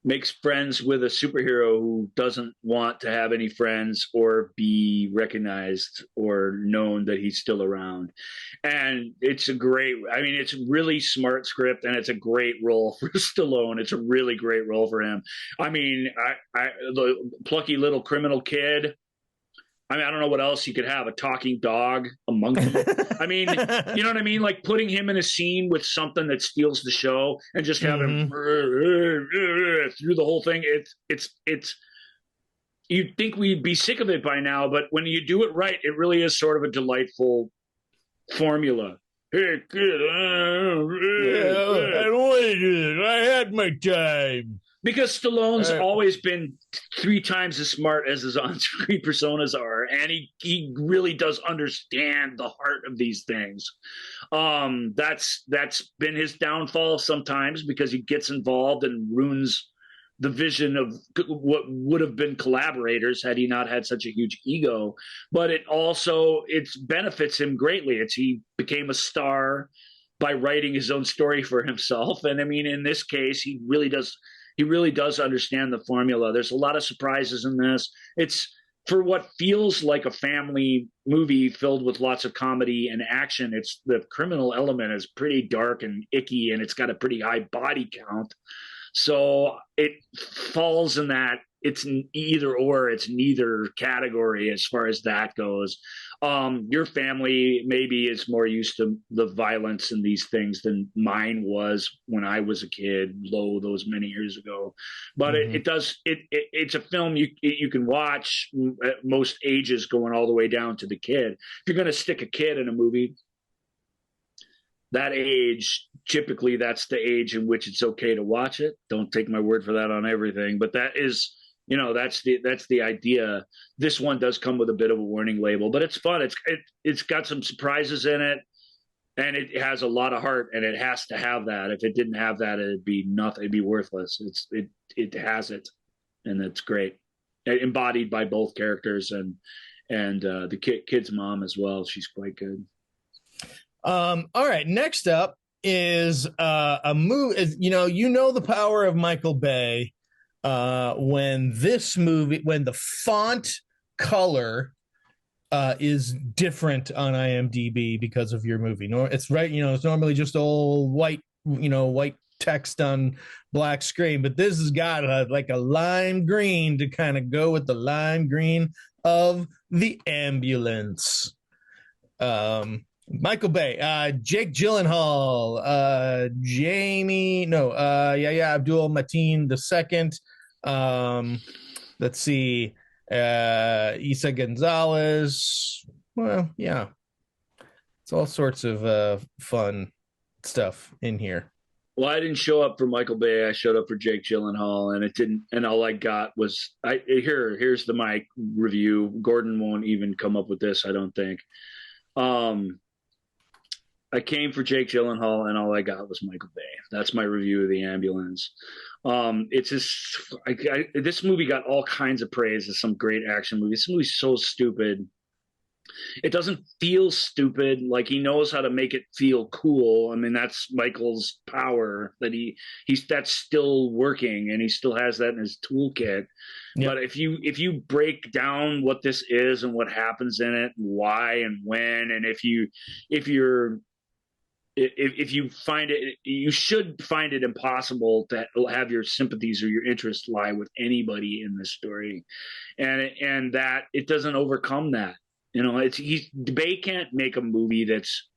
makes friends with a superhero who doesn't want to have any friends or be recognized or known that he's still around. And it's it's a really smart script, and it's a great role for Stallone. It's a really great role for him. I mean, the plucky little criminal kid. I mean, I don't know what else you could have, a talking dog, a monkey. I mean, you know what I mean? Like putting him in a scene with something that steals the show and just have him through the whole thing. It's, you'd think we'd be sick of it by now, but when you do it right, it really is sort of a delightful formula. Hey, kid, I don't want to do this. I had my time. Because Stallone's always been 3 times as smart as his on-screen personas are, and he really does understand the heart of these things. That's been his downfall sometimes, because he gets involved and ruins the vision of what would have been collaborators had he not had such a huge ego. But it benefits him greatly. He became a star by writing his own story for himself, and I mean, in this case, he really does understand the formula. There's a lot of surprises in this. It's for what feels like a family movie filled with lots of comedy and action. It's the criminal element is pretty dark and icky, and it's got a pretty high body count. So it falls in that it's either or, it's neither category as far as that goes. Your family maybe is more used to the violence in these things than mine was when I was a kid, those many years ago. But it's a film you can watch at most ages, going all the way down to the kid. If you're going to stick a kid in a movie, that age, typically that's the age in which it's okay to watch it. Don't take my word for that on everything, but that is, that's the idea. This one does come with a bit of a warning label, but it's fun. It's got some surprises in it, and it has a lot of heart, and it has to have that. If it didn't have that, it'd be nothing. It'd be worthless. It has it, and it's great. Embodied by both characters and the kid's mom as well. She's quite good. All right. Next up is a movie. The power of Michael Bay. When the font color is different on IMDb because of your movie. It's right. It's normally just all white text on black screen, but this has got a lime green to kind of go with the lime green of the ambulance. Michael Bay, Jake Gyllenhaal, Abdul Mateen II. Let's see, Isa Gonzalez. Well, yeah, it's all sorts of fun stuff in here. Well, I didn't show up for Michael Bay. I showed up for Jake Gyllenhaal, and it didn't. And all I got was here's my review. Gordon won't even come up with this, I don't think. I came for Jake Gyllenhaal, and all I got was Michael Bay. That's my review of The Ambulance. It's just this movie got all kinds of praise as some great action movie. This movie's so stupid. It doesn't feel stupid. Like, he knows how to make it feel cool. I mean, that's Michael's power, that that's still working, and he still has that in his toolkit. Yep. But if you break down what this is and what happens in it, and why and when, and if you find it, you should find it impossible to have your sympathies or your interest lie with anybody in this story, and that it doesn't overcome that. Bay can't make a movie that's,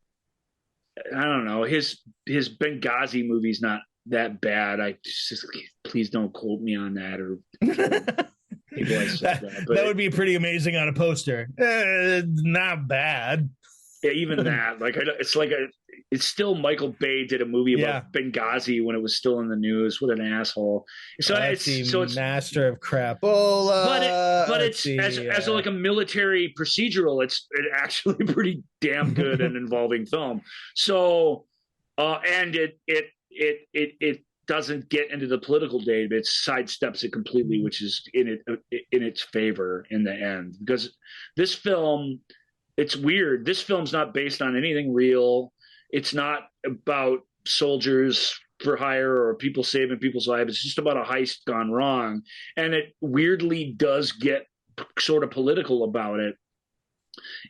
I don't know, his Benghazi movie's not that bad. Please don't quote me on that, or that would be pretty amazing on a poster. Not bad. Yeah, even that, it's still Michael Bay did a movie about Benghazi when it was still in the news. What an asshole! It's master of crapola. But it's as a military procedural. It's actually pretty damn good and involving film. So, and it doesn't get into the political debate. It sidesteps it completely, which is in its favor in the end, because this film. It's weird. This film's not based on anything real. It's not about soldiers for hire or people saving people's lives. It's just about a heist gone wrong. And it weirdly does get sort of political about it.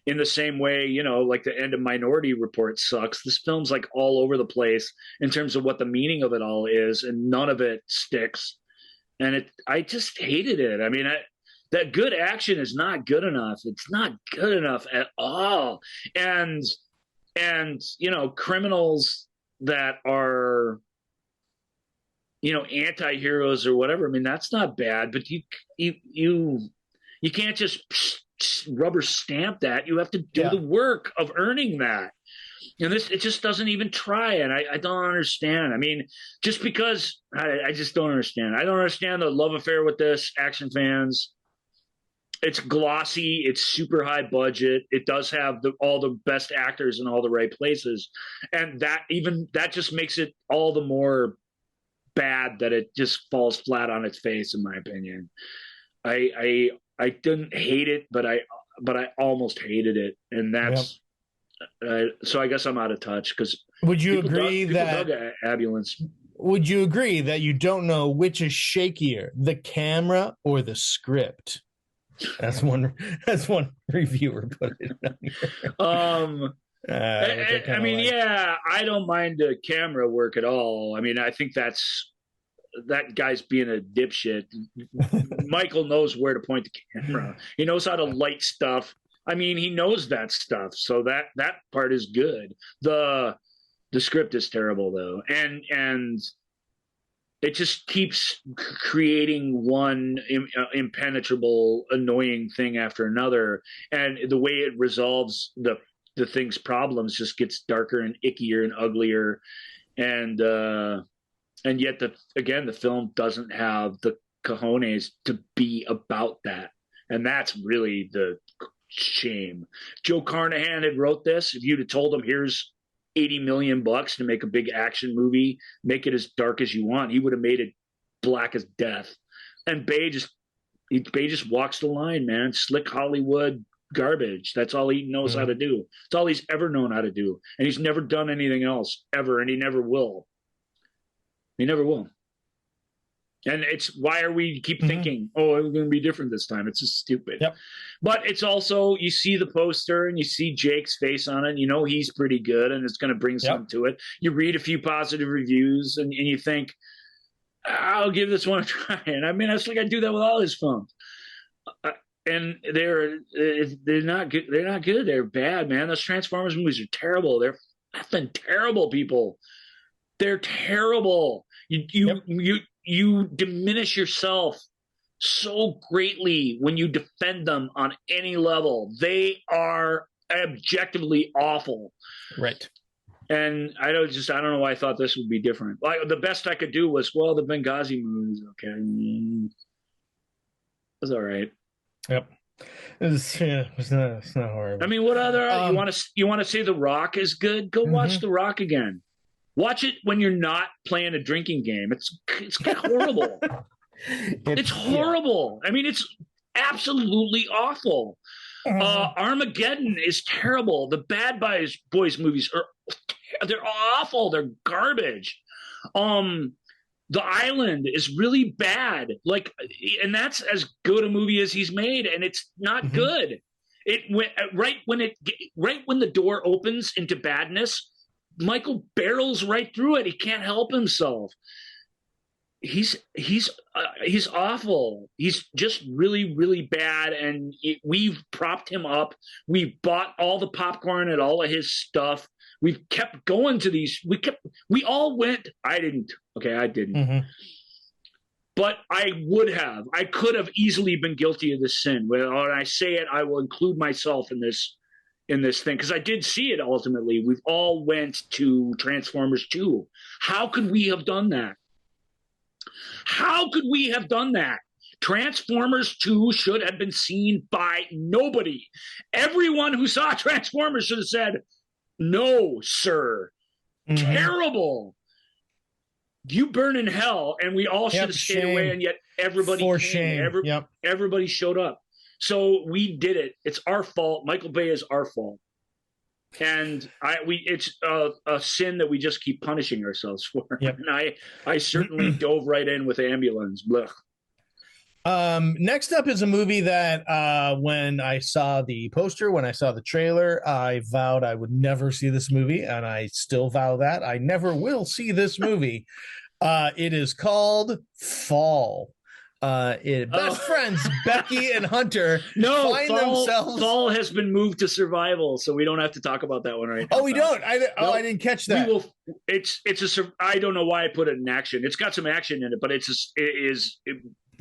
In the same way, you know, like the end of Minority Report sucks. This film's like all over the place in terms of what the meaning of it all is, and none of it sticks. And I just hated it. I mean, that good action is not good enough. It's not good enough at all. And you know, criminals that are, you know, anti-heroes or whatever, I mean, that's not bad, but you can't just rubber stamp that. You have to do the work of earning that. And it just doesn't even try. And I don't understand. I mean, just because I just don't understand. I don't understand the love affair with this, action fans. It's glossy. It's super high budget. It does have all the best actors in all the right places. And that just makes it all the more bad that it just falls flat on its face, in my opinion. I didn't hate it, but I almost hated it, and that's so. I guess I'm out of touch because. Would you agree that ambulance? Would you agree that you don't know which is shakier, the camera or the script? That's one reviewer put it down here. I mean, yeah, I don't mind the camera work at all. I mean, I think that guy's being a dipshit. Michael knows where to point the camera. He knows how to light stuff. I mean, he knows that stuff. So that part is good. The script is terrible though. And it just keeps creating one impenetrable, annoying thing after another. And the way it resolves the thing's problems just gets darker and ickier and uglier. And yet, the film doesn't have the cojones to be about that. And that's really the shame. Joe Carnahan had wrote this. If you'd have told him, here's $80 million to make a big action movie, make it as dark as you want, he would have made it black as death. And Bay just walks the line, man. Slick Hollywood garbage. That's all he knows how to do. It's all he's ever known how to do. And he's never done anything else, ever, and he never will. He never will. And it's why are we keep thinking, oh, it's going to be different this time? It's just stupid. Yep. But it's also, you see the poster and you see Jake's face on it. And you know he's pretty good and it's going to bring something to it. You read a few positive reviews and you think, I'll give this one a try. And I mean, that's like I do that with all his films. And they're not good. They're not good. They're bad, man. Those Transformers movies are terrible. They're effing terrible, people. They're terrible. You diminish yourself so greatly when you defend them on any level. They are objectively awful. Right. And I don't know why I thought this would be different. Like the best I could do was, well, the Benghazi movie was okay. It was all right. Yep. It's not horrible. I mean, what other you want to say The Rock is good? Go watch The Rock again. Watch it when you're not playing a drinking game. It's horrible. It's horrible. I mean, it's absolutely awful. Armageddon is terrible. The Bad Boys movies they're awful. They're garbage. The Island is really bad. And that's as good a movie as he's made, and it's not good. It went right when the door opens into badness. Michael barrels right through it. He can't help himself. He's awful. He's just really, really bad. And we've propped him up. We bought all the popcorn and all of his stuff. We've kept going to these. We all went. I didn't. Okay, I didn't. But I could have easily been guilty of this sin. When I say it, I will include myself in this thing, because I did see it ultimately. We've all went to Transformers 2. How could we have done that? How could we have done that? Transformers 2 should have been seen by nobody. Everyone who saw Transformers should have said, no, sir. Terrible. You burn in hell, and we all should have stayed away, and yet everybody came. Everybody showed up. So we did it. It's our fault. Michael Bay is our fault. And it's a sin that we just keep punishing ourselves for. Yep. And I certainly dove right in with Ambulance. Blech. Next up is a movie that when I saw the poster, when I saw the trailer, I vowed I would never see this movie, and I still vow that I never will see this movie. It is called Fall. Best friends Becky and Hunter find themselves. Fall has been moved to Survival, so we don't have to talk about that one right now. Oh, we don't. I didn't catch that. I don't know why I put it in action. It's got some action in it, but it is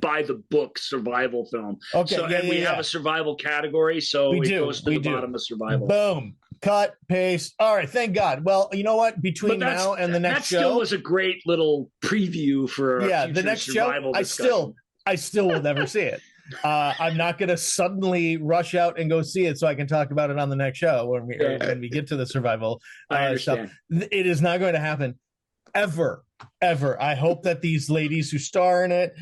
by the book survival film. Okay, so, we have a survival category, so it goes to the bottom of survival. Boom. Cut, paste. All right, thank God. Well, you know what? Between now and the next show, that still was a great little preview for the next show. I still will never see it. I'm not going to suddenly rush out and go see it so I can talk about it on the next show when we get to the survival stuff. It is not going to happen ever. I hope that these ladies who star in it,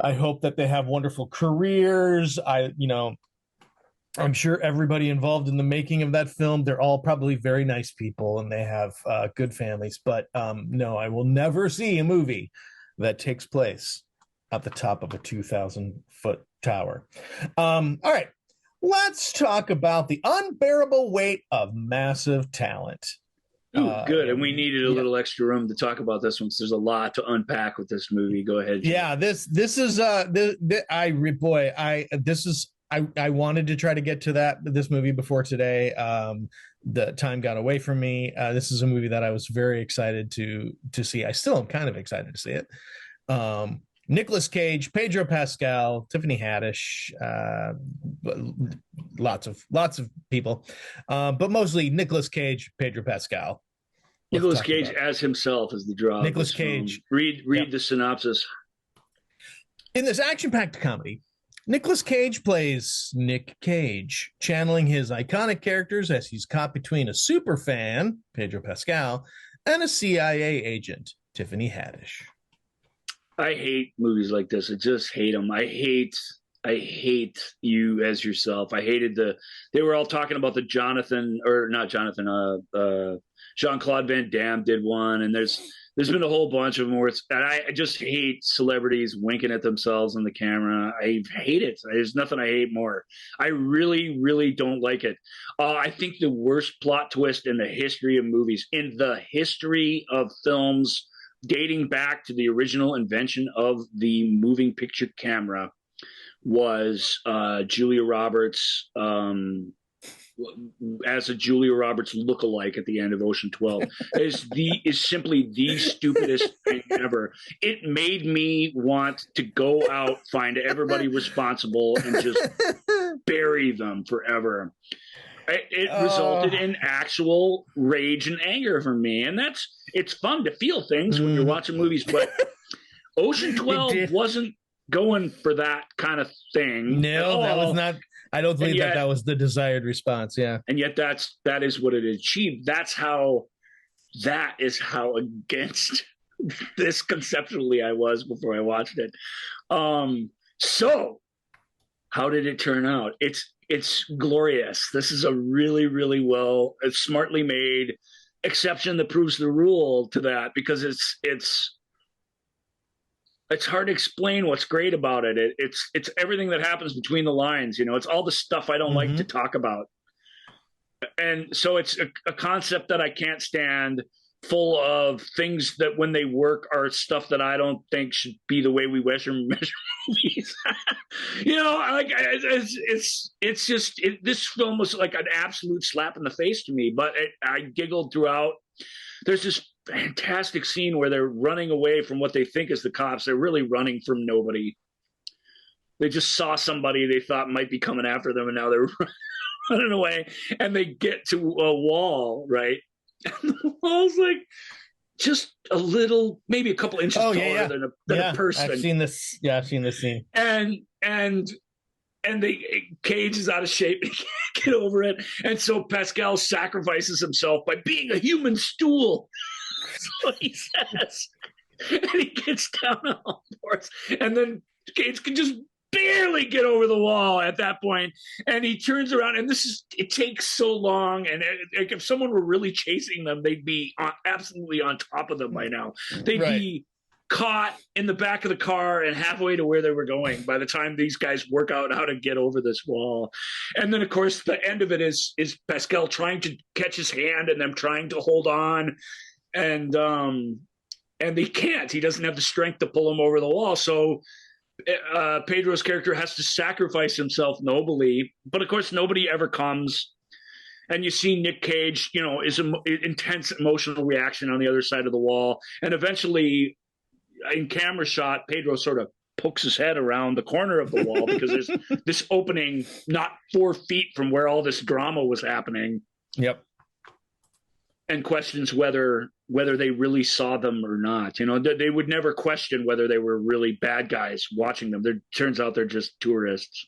I hope that they have wonderful careers. I'm sure everybody involved in the making of that film, they're all probably very nice people and they have good families. But no, I will never see a movie that takes place at the top of a 2,000-foot tower. All right, let's talk about the unbearable weight of massive talent. Good. And we needed a little extra room to talk about this one, because there's a lot to unpack with this movie. Go ahead, Jim. Yeah, this is I wanted to try to get to this movie before today. The time got away from me. This is a movie that I was very excited to see. I still am kind of excited to see it. Nicolas Cage, Pedro Pascal, Tiffany Haddish, lots of people, but mostly Nicolas Cage, Pedro Pascal. Nicolas Cage as himself is the draw. Nicolas Cage. Read the synopsis. In this action-packed comedy, Nicolas Cage plays Nick Cage, channeling his iconic characters as he's caught between a super fan, Pedro Pascal, and a CIA agent, Tiffany Haddish. I hate movies like this. I just hate them. I hate you as yourself. I hated they were all talking about the Jean-Claude Van Damme did one, and there's been a whole bunch of them where and I just hate celebrities winking at themselves on the camera. I hate it. There's nothing I hate more. I really, really don't like it. I think the worst plot twist in the history of movies, in the history of films, dating back to the original invention of the moving picture camera, was Julia Roberts as a Julia Roberts lookalike at the end of Ocean 12 is simply the stupidest thing ever. It made me want to go out, find everybody responsible, and just bury them forever. It resulted in actual rage and anger for me, and it's fun to feel things when you're watching movies, but Ocean 12 wasn't going for that kind of thing. No, that was not. I don't believe that was the desired response. Yeah, and yet that is what it achieved. That is how against this conceptually I was before I watched it. So how did it turn out? It's glorious. This is a really, really smartly made exception that proves the rule to that, because it's hard to explain what's great about it. It's everything that happens between the lines. It's all the stuff I don't like to talk about. And so it's a concept that I can't stand, full of things that when they work are stuff that I don't think should be the way we measure movies. This film was like an absolute slap in the face to me, but I giggled throughout. There's this fantastic scene where they're running away from what they think is the cops. They're really running from nobody. They just saw somebody they thought might be coming after them, and now they're running away, and they get to a wall, right? And the wall's like just a little, maybe a couple inches taller than a person. I've seen this. Yeah, I've seen this scene. And the Cage is out of shape. He can't get over it. And so Pascal sacrifices himself by being a human stool. That's what he says. And he gets down on all fours. And then Cage can just bam barely get over the wall at that point. And he turns around, and it takes so long. And if someone were really chasing them, they'd be absolutely on top of them by now. They'd be caught in the back of the car and halfway to where they were going by the time these guys work out how to get over this wall. And then, of course, the end of it is Pascal trying to catch his hand and them trying to hold on. And he can't. He doesn't have the strength to pull him over the wall. So Pedro's character has to sacrifice himself nobly. But, of course, nobody ever comes. And you see Nick Cage, is an intense emotional reaction on the other side of the wall. And eventually, in camera shot, Pedro sort of pokes his head around the corner of the wall because there's this opening not 4 feet from where all this drama was happening. Yep. And questions whether they really saw them or not. They would never question whether they were really bad guys watching them. Turns out they're just tourists.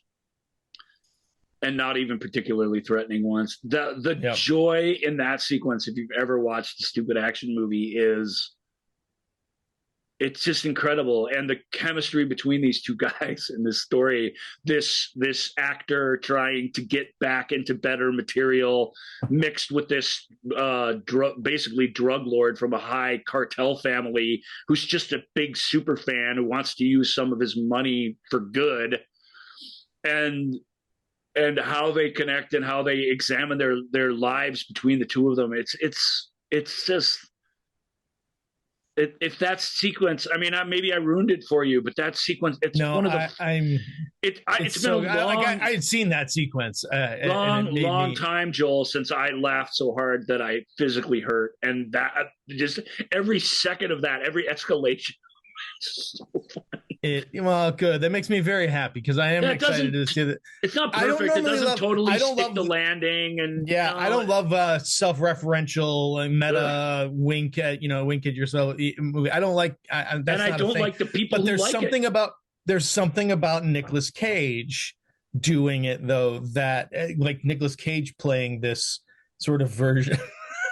And not even particularly threatening ones. The joy in that sequence, if you've ever watched a stupid action movie, it's just incredible. And the chemistry between these two guys in this story, this actor trying to get back into better material mixed with this basically drug lord from a high cartel family who's just a big super fan who wants to use some of his money for good, and how they connect and how they examine their lives between the two of them. It's just... If that sequence, maybe I ruined it for you, but that sequence, it's one of the. It's been a long. I had seen that sequence. Long time, Joel, since I laughed so hard that I physically hurt, and that just every second of that, every escalation. So funny. Good. That makes me very happy because I am excited to see that. It's not perfect. It doesn't totally stick the landing, and I don't love self-referential and meta wink at yourself movie. I don't like. I don't like the people. But there's something about Nicolas Cage doing it though that like Nicolas Cage playing this sort of version.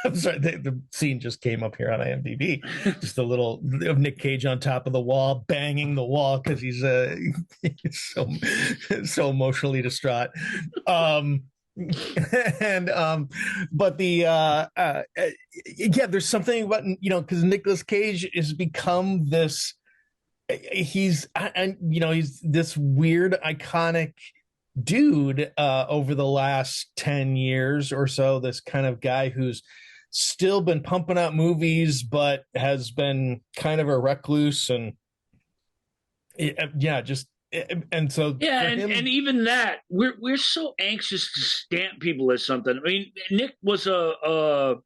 I'm sorry, the scene just came up here on IMDb. Just a little of Nick Cage on top of the wall, banging the wall because he's so emotionally distraught. But there's something about because Nicolas Cage has become this. He's this weird iconic dude over the last 10 years or so. This kind of guy who's still been pumping out movies, but has been kind of a recluse and and even that we're so anxious to stamp people as something. Nick was a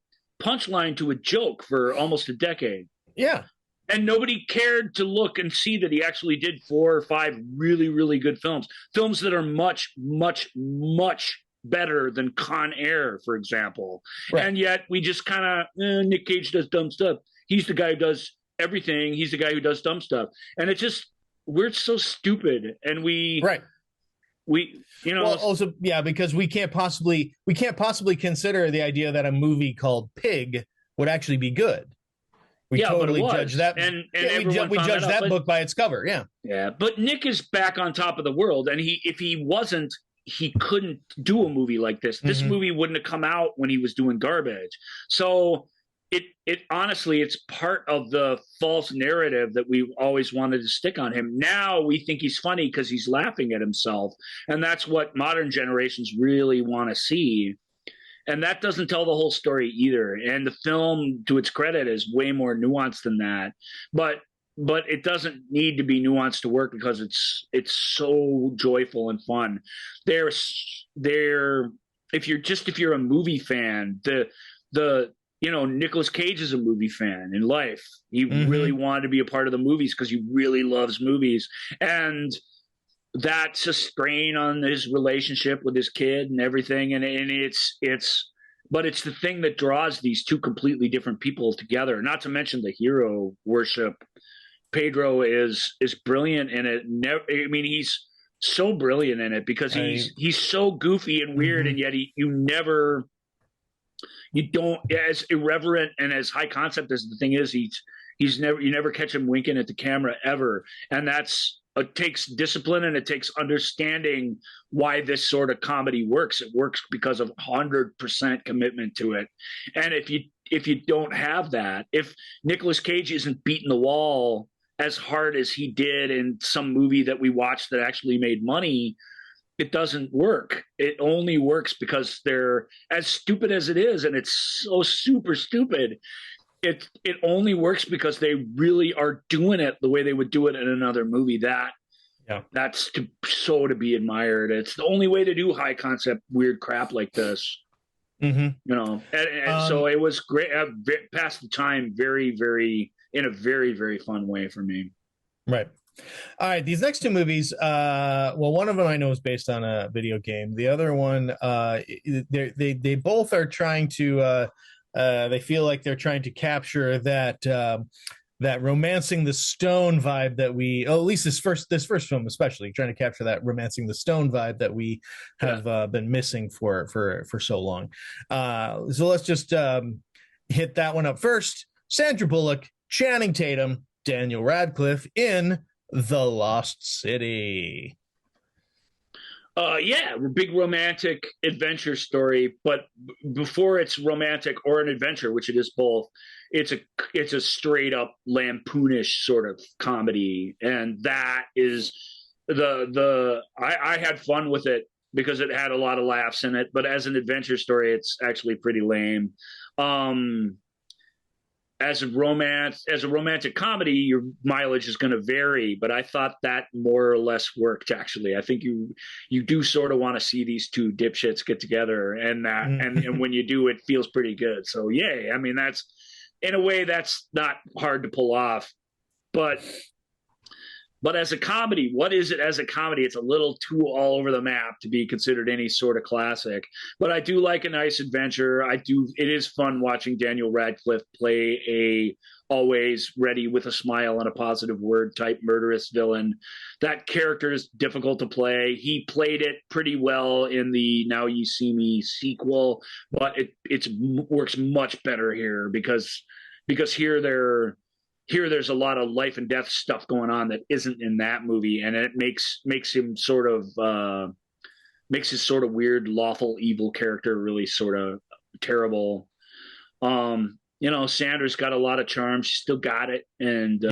punchline to a joke for almost a decade. Yeah. And nobody cared to look and see that he actually did 4 or 5 really, really good films that are much, much, much better than Con Air, for example. Right. And yet we just kind of, Nick Cage does dumb stuff. He's the guy who does everything. He's the guy who does dumb stuff. And it's just, we're so stupid. And because we can't possibly consider the idea that a movie called Pig would actually be good. We totally judge that. And we judge that book by its cover. Yeah. Yeah. But Nick is back on top of the world. And if he wasn't, he couldn't do a movie like this. This movie wouldn't have come out when he was doing garbage. So it honestly, it's part of the false narrative that we always wanted to stick on him. Now we think he's funny because he's laughing at himself. And that's what modern generations really want to see. And that doesn't tell the whole story either. And the film, to its credit, is way more nuanced than that. But it doesn't need to be nuanced to work because it's so joyful and fun. If you're a movie fan, Nicolas Cage is a movie fan in life. He really wanted to be a part of the movies because he really loves movies. And that's a strain on his relationship with his kid and everything. And it's the thing that draws these two completely different people together, not to mention the hero worship. Pedro is brilliant in it. He's so brilliant in it because he's so goofy and weird, and yet you don't, as irreverent and as high concept as the thing is, you never catch him winking at the camera ever. And that's it takes discipline, and it takes understanding why this sort of comedy works. It works because of 100% commitment to it. And if you don't have that, if Nicolas Cage isn't beating the wall as hard as he did in some movie that we watched that actually made money, it doesn't work. It only works because they're, as stupid as it is, and it's so super stupid, it only works because they really are doing it the way they would do it in another movie. That's to be admired. It's the only way to do high concept weird crap like this. Mm-hmm. You know, and so it was great. Passed the time very, very, in a very, very fun way for me. Right. All right. These next two movies, well, one of them I know is based on a video game. The other one, they both are trying to, they feel like they're trying to capture that romancing the stone vibe that at least this first film especially, trying to capture that romancing the stone vibe that we have been missing for so long. So let's just hit that one up first. Sandra Bullock, Channing Tatum, Daniel Radcliffe in The Lost City. Big romantic adventure story, but before it's romantic or an adventure, which it is both, it's a straight up lampoonish sort of comedy, and that is I had fun with it because it had a lot of laughs in it, but as an adventure story, it's actually pretty lame. As a romantic comedy, your mileage is going to vary, but I thought that more or less worked. Actually, I think you do sort of want to see these two dipshits get together, and and when you do, it feels pretty good. So yay! I mean, that's, in a way, that's not hard to pull off, but as a comedy, what is it as a comedy? It's a little too all over the map to be considered any sort of classic. But I do like a nice adventure. It is fun watching Daniel Radcliffe play a always ready with a smile and a positive word type murderous villain. That character is difficult to play. He played it pretty well in the Now You See Me sequel, but it works much better here because here there's a lot of life and death stuff going on that isn't in that movie, and it makes him sort of makes his sort of weird lawful evil character really sort of terrible. Sandra's got a lot of charm. She's still got it, and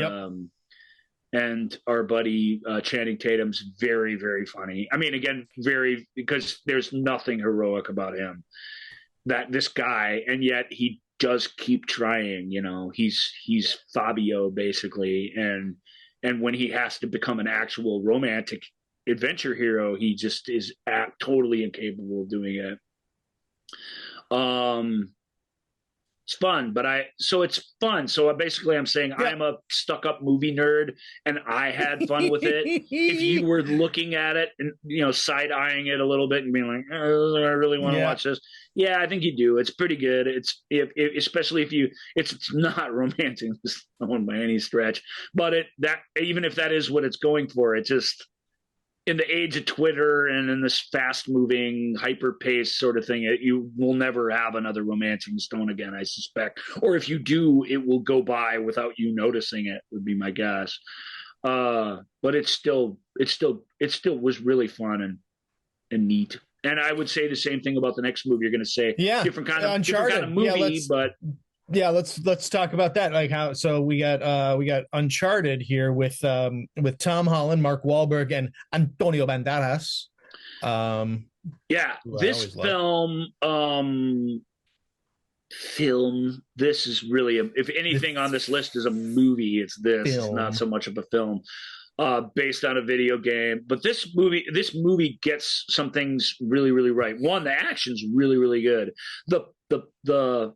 our buddy Channing Tatum's very, very funny. I mean, again, because there's nothing heroic about him, this guy, and yet he does keep trying. He's Fabio basically, and when he has to become an actual romantic adventure hero, he just is totally incapable of doing it. It's fun, it's fun. So basically I'm saying I'm a stuck-up movie nerd, and I had fun with it. If you were looking at it and, side-eyeing it a little bit and being like, oh, I really want to watch this. Yeah, I think you do. It's pretty good. Especially if it's not romancing by any stretch, but even if that is what it's going for, it just, in the age of Twitter and in this fast-moving, hyper-paced sort of thing, you will never have another romancing stone again, I suspect. Or if you do, it will go by without you noticing it, would be my guess. But it still was really fun and neat. And I would say the same thing about the next movie you're going to say. Yeah, different kind of movie, but. Yeah, let's talk about that. Like we got Uncharted here with Tom Holland, Mark Wahlberg, and Antonio Banderas. This film. This is really if anything on this list is a movie, it's this. Film. It's not so much of a film. Based on a video game, but this movie gets some things really, really right. One, the action's really, really good. The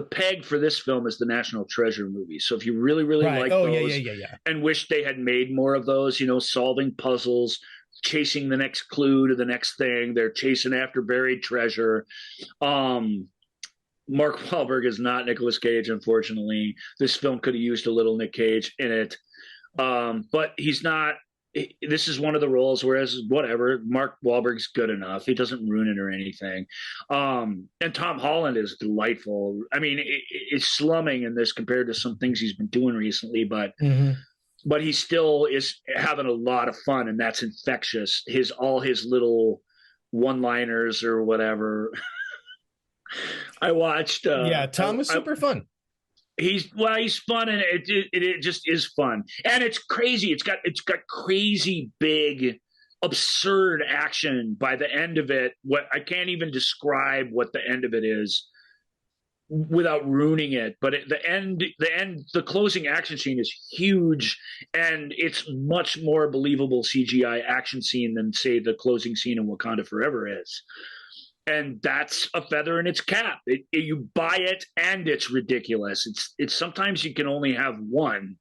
peg for this film is the National Treasure movie. So if you really, really like those and wish they had made more of those, solving puzzles, chasing the next clue to the next thing, they're chasing after buried treasure. Mark Wahlberg is not Nicolas Cage, unfortunately. This film could have used a little Nick Cage in it. But he's not. This is one of the roles, whereas whatever, Mark Wahlberg's good enough. He doesn't ruin it or anything. And Tom Holland is delightful. I mean, it's slumming in this compared to some things he's been doing recently, but but he still is having a lot of fun, and that's infectious. All his little one-liners or whatever. I watched. Tom is super fun. He's fun, and it just is fun, and it's crazy. It's got crazy big, absurd action by the end of it. What I can't even describe what the end of it is without ruining it. But the closing action scene is huge, and it's much more believable CGI action scene than, say, the closing scene in Wakanda Forever is. And that's a feather in its cap. You buy it, and it's ridiculous. It's sometimes you can only have one.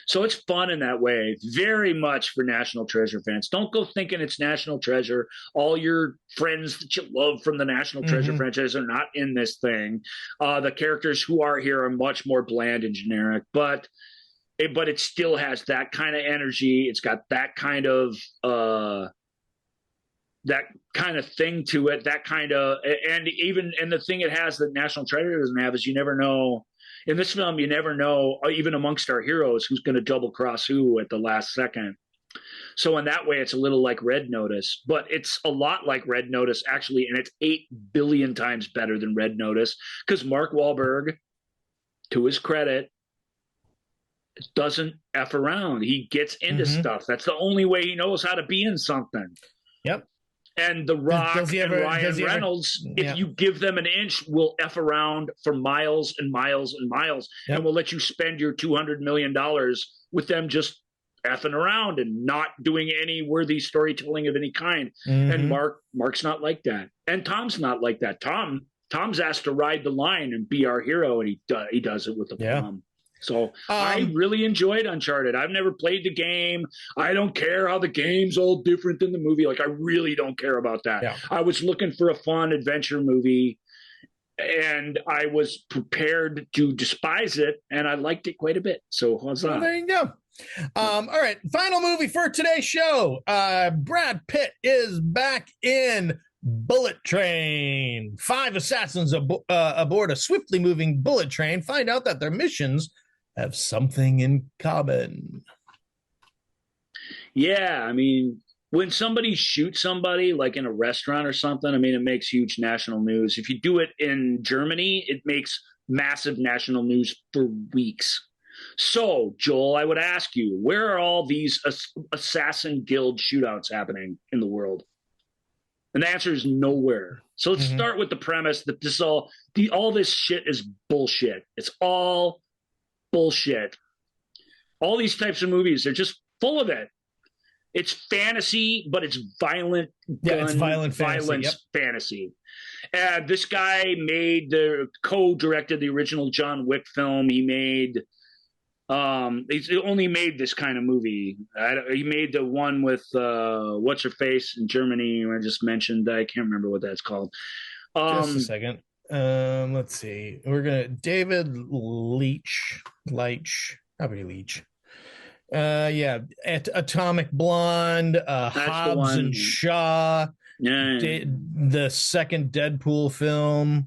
So it's fun in that way. Very much for National Treasure fans. Don't go thinking it's National Treasure. All your friends that you love from the National Treasure franchise are not in this thing. The characters who are here are much more bland and generic, but it still has that kind of energy. It's got that kind of thing to it. And the thing it has that National Treasure doesn't have is you never know. In this film, you never know, even amongst our heroes, who's going to double cross who at the last second. So in that way, it's a little like Red Notice, but it's a lot like Red Notice, actually, and it's 8 billion times better than Red Notice, because Mark Wahlberg, to his credit, doesn't F around. He gets into stuff. That's the only way he knows how to be in something. Yep. And The Rock and Ryan Reynolds, if you give them an inch, will F around for miles and miles and miles, and will let you spend your $200 million with them just effing around and not doing any worthy storytelling of any kind. And Mark's not like that. And Tom's not like that. Tom's asked to ride the line and be our hero, and he does it with the plum. So I really enjoyed Uncharted. I've never played the game. I don't care how the game's all different than the movie. Like, I really don't care about that. Yeah. I was looking for a fun adventure movie, and I was prepared to despise it, and I liked it quite a bit. So huzzah. Well, there you go. All right, final movie for today's show. Brad Pitt is back in Bullet Train. 5 assassins aboard a swiftly moving bullet train find out that their missions have something in common. Yeah, I mean, when somebody shoots somebody, like in a restaurant or something, I mean, it makes huge national news. If you do it in Germany, it makes massive national news for weeks. So, Joel, I would ask you, where are all these assassin guild shootouts happening in the world? And the answer is nowhere. So let's start with the premise that all this shit is bullshit. It's all bullshit. All these types of movies, they're just full of it. It's fantasy, but it's violent. It's violence fantasy. This guy co-directed the original John Wick film. He only made this kind of movie. He made the one with what's her face in Germany. I just mentioned. I can't remember what that's called. Just a second. Let's see. We're gonna David Leitch. Atomic Blonde, Hobbs and Shaw. The second Deadpool film.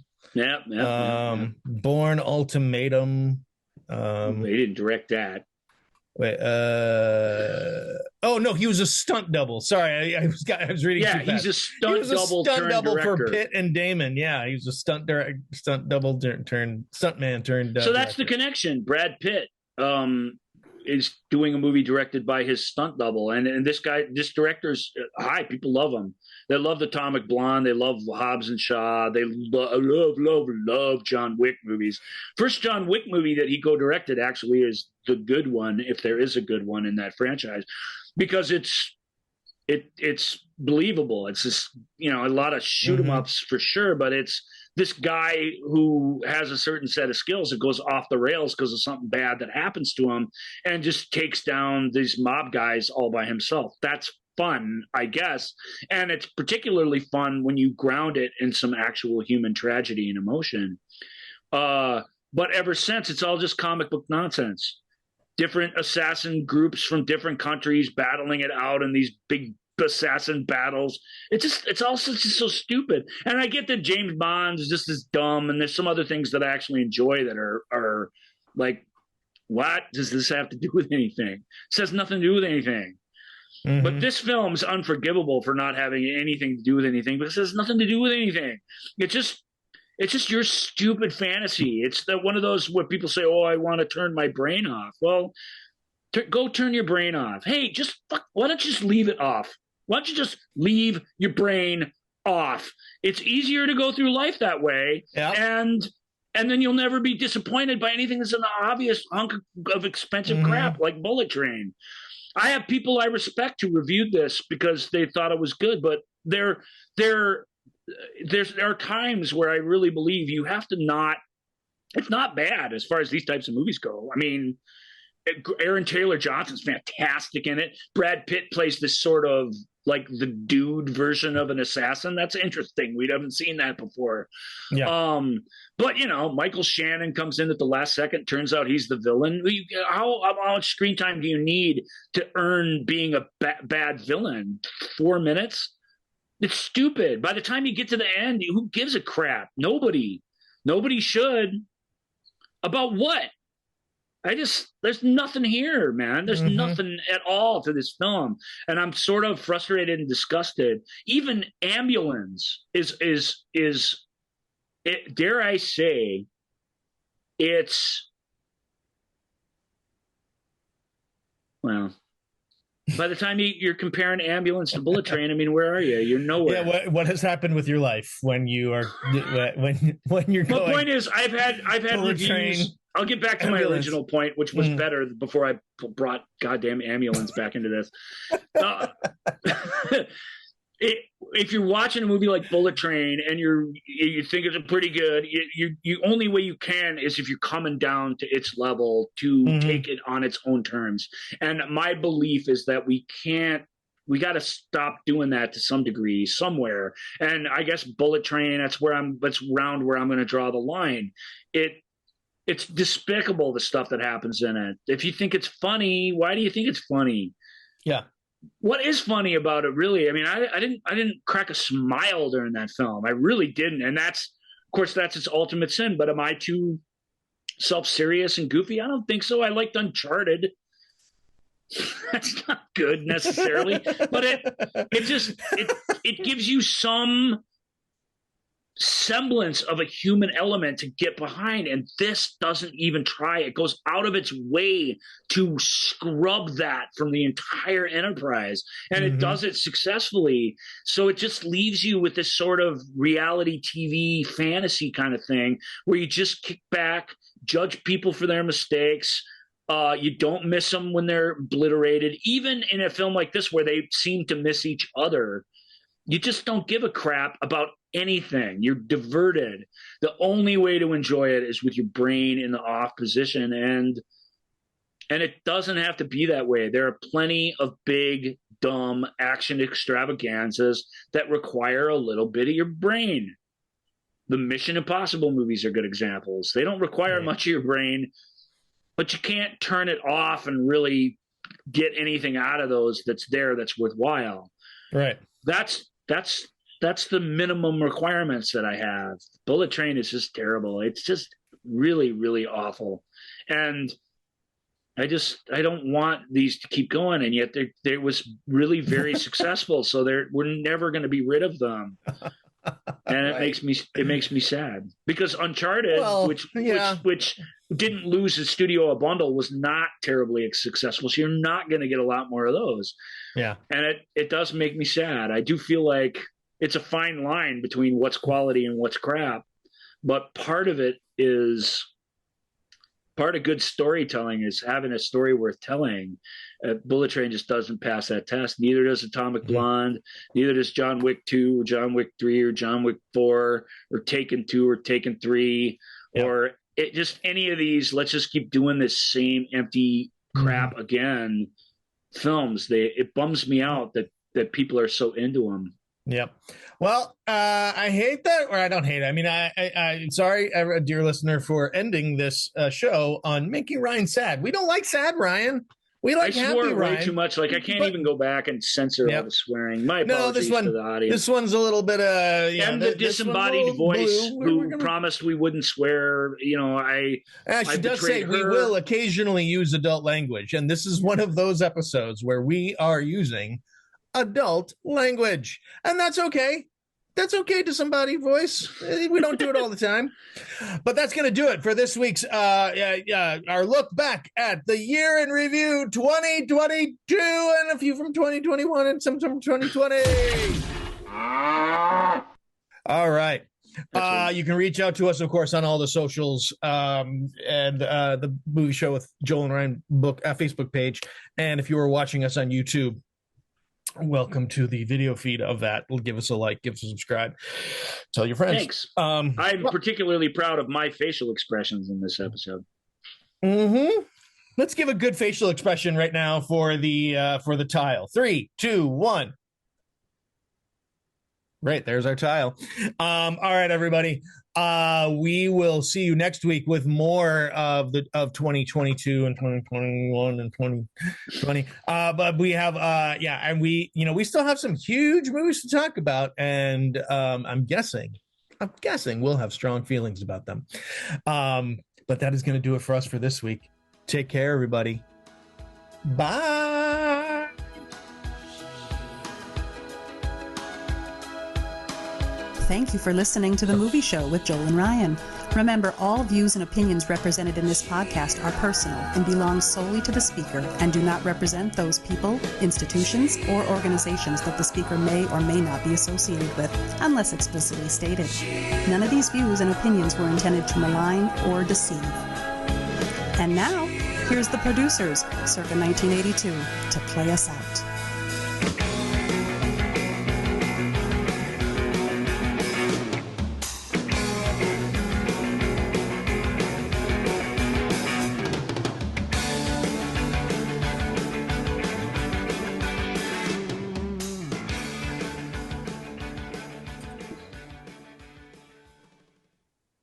Bourne Ultimatum. They didn't direct that. Wait, no, he was a stunt double. Sorry, I was reading. Yeah, he's a stunt double for Pitt and Damon. Yeah, he was a stunt double turned stuntman turned. So that's the connection. Brad Pitt is doing a movie directed by his stunt double, and this director's people love him. They love the Atomic Blonde. They love Hobbs and Shaw. They love John Wick movies. First John Wick movie that he co-directed actually is the good one, if there is a good one in that franchise, because it's believable. It's just, a lot of shoot 'em ups for sure, but it's this guy who has a certain set of skills that goes off the rails because of something bad that happens to him and just takes down these mob guys all by himself. That's fun, I guess. And it's particularly fun when you ground it in some actual human tragedy and emotion. But ever since, it's all just comic book nonsense. Different assassin groups from different countries battling it out in these big assassin battles. It's all just so stupid. And I get that James Bond is just as dumb, and there's some other things that I actually enjoy that are like what does this have to do with anything? This has nothing to do with anything. Mm-hmm. But this film's unforgivable for not having anything to do with anything, because it has nothing to do with anything. It's just your stupid fantasy. It's one of those where people say, "Oh, I want to turn my brain off." Well, go turn your brain off. Hey, why don't you just leave it off? Why don't you just leave your brain off? It's easier to go through life that way, yep. and then you'll never be disappointed by anything that's an obvious hunk of expensive crap like Bullet Train. I have people I respect who reviewed this because they thought it was good, but there are times where I really believe you have to not. It's not bad as far as these types of movies go. I mean, Aaron Taylor Johnson's fantastic in it. Brad Pitt plays this sort of like the dude version of an assassin. That's interesting. We haven't seen that before. Yeah. But Michael Shannon comes in at the last second. Turns out he's the villain. How much screen time do you need to earn being a bad villain? 4 minutes? It's stupid. By the time you get to the end, who gives a crap? Nobody should. About what? There's nothing here, man. There's nothing at all to this film. And I'm sort of frustrated and disgusted. Even Ambulance is dare I say, well, by the time you're comparing Ambulance to Bullet Train, I mean, where are you? You're nowhere. Yeah. What has happened with your life when you are when you're going? My point is, I've had reviews. Train, I'll get back to Ambulance. My original point, which was better before I brought goddamn Ambulance back into this. If you're watching a movie like Bullet Train and you think it's pretty good, you only way you can is if you're coming down to its level to take it on its own terms. And my belief is that we got to stop doing that to some degree somewhere. And I guess Bullet Train, that's around where I'm going to draw the line. It's despicable, the stuff that happens in it. If you think it's funny, why do you think it's funny? Yeah. What is funny about it, really? I mean, I didn't crack a smile during that film. I really didn't. And that's its ultimate sin. But am I too self-serious and goofy? I don't think so. I liked Uncharted. That's not good necessarily, but it gives you some semblance of a human element to get behind, and this doesn't even try. It goes out of its way to scrub that from the entire enterprise, and it does it successfully. So it just leaves you with this sort of reality TV fantasy kind of thing where you just kick back, judge people for their mistakes. You don't miss them when they're obliterated. Even in a film like this where they seem to miss each other, you just don't give a crap about anything. You're diverted. The only way to enjoy it is with your brain in the off position, and it doesn't have to be that way. There are plenty of big, dumb action extravaganzas that require a little bit of your brain. The Mission Impossible movies are good examples. They don't require much of your brain, but you can't turn it off and really get anything out of those that's worthwhile. Right. That's the minimum requirements that I have. Bullet Train is just terrible. It's just really, really awful. And I don't want these to keep going. And yet they was really very successful. So we're never going to be rid of them. And it makes me sad, because Uncharted, which didn't lose its studio a bundle, was not terribly successful. So you're not going to get a lot more of those. Yeah. And it does make me sad. I do feel like it's a fine line between what's quality and what's crap. But part of good storytelling is having a story worth telling. Bullet Train just doesn't pass that test. Neither does Atomic Blonde. Neither does John Wick 2 or John Wick 3 or John Wick 4 or Taken 2 or Taken 3 or any of these. Let's just keep doing this same empty crap again. Films, it bums me out that people are so into them. Yep. Well, I hate that, or I don't hate it. I mean, I'm sorry, dear listener, for ending this show on making Ryan sad. We don't like sad, Ryan. We like I happy swore way Ryan, too much. Like I can't even go back and censor all the swearing. My apologies to the audience. This one's a little bit and the disembodied voice who gonna... promised we wouldn't swear. You know, she does say we will occasionally use adult language, and this is one of those episodes where we are using adult language, and that's okay. That's okay, disembodied voice. We don't do it all the time. But that's going to do it for this week's our look back at the year in review 2022, and a few from 2021 and some from 2020. All right. You can reach out to us, of course, on all the socials, and the Movie Show with Joel and Ryan Facebook page. And if you are watching us on YouTube, welcome to the video feed of that. Give us a like, give us a subscribe, tell your friends. Thanks. I'm particularly proud of my facial expressions in this episode. Let's give a good facial expression right now for the tile. 3, 2, 1. Right, there's our tile. All right, everybody. We will see you next week with more of 2022 and 2021 and 2020. But we have and we still have some huge movies to talk about, and I'm guessing we'll have strong feelings about them. But that is going to do it for us for this week. Take care, everybody. Bye. Thank you for listening to The Movie Show with Joel and Ryan. Remember, all views and opinions represented in this podcast are personal and belong solely to the speaker and do not represent those people, institutions, or organizations that the speaker may or may not be associated with, unless explicitly stated. None of these views and opinions were intended to malign or deceive. And now, here's the producers, circa 1982, to play us out.